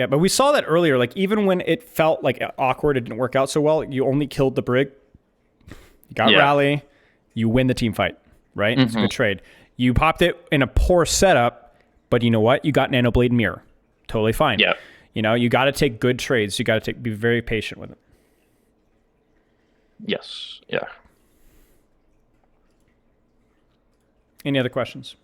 But we saw that earlier. Like even when it felt like awkward, it didn't work out so well. You only killed the Brig. You got rally. You win the team fight, right? It's a good trade. You popped it in a poor setup, but you know what? You got Nano Blade Mirror. Totally fine. Yeah. You got to take good trades. You got to be very patient with it. Yes. Yeah. Any other questions?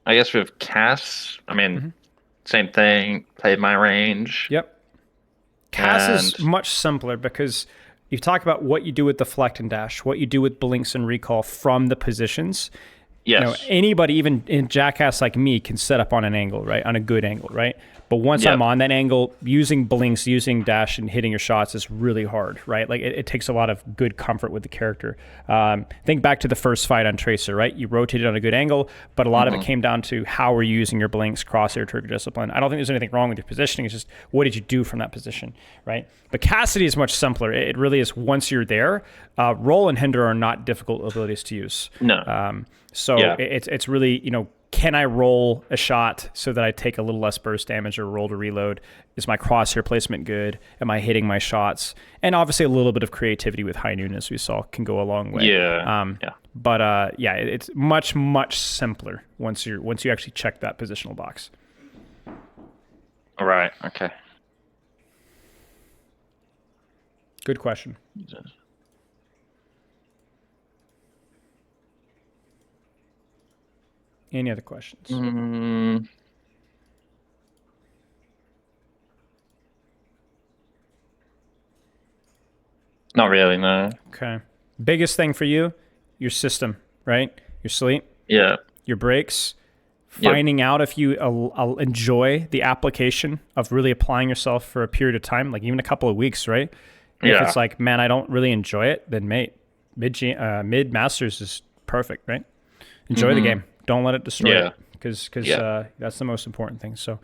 I guess with Cass, I mean, same thing. Played my range. Yep. Cass is much simpler because you talk about what you do with deflect and dash, what you do with blinks and recall from the positions. Yes. Anybody, even in Jackass like me, can set up on an angle, right? On a good angle, right? But once I'm on that angle, using blinks, using dash, and hitting your shots is really hard, right? Like it takes a lot of good comfort with the character. Think back to the first fight on Tracer, right? You rotated on a good angle, but a lot of it came down to how were you using your blinks, crosshair, trigger discipline. I don't think there's anything wrong with your positioning. It's just what did you do from that position, right? But Cassidy is much simpler. It really is once you're there. Roll and hinder are not difficult abilities to use. No. It's really, can I roll a shot so that I take a little less burst damage or roll to reload? Is my crosshair placement good? Am I hitting my shots? And obviously a little bit of creativity with high noon, as we saw, can go a long way. It's much, much simpler once you actually check that positional box. All right. Okay. Good question. Any other questions? Not really, no. Okay. Biggest thing for you, your system, right? Your sleep, Yeah. your breaks, finding out if you enjoy the application of really applying yourself for a period of time, like even a couple of weeks, right? If it's like, man, I don't really enjoy it, then mid Masters is perfect, right? Enjoy the game. Don't let it destroy it, because that's the most important thing. So,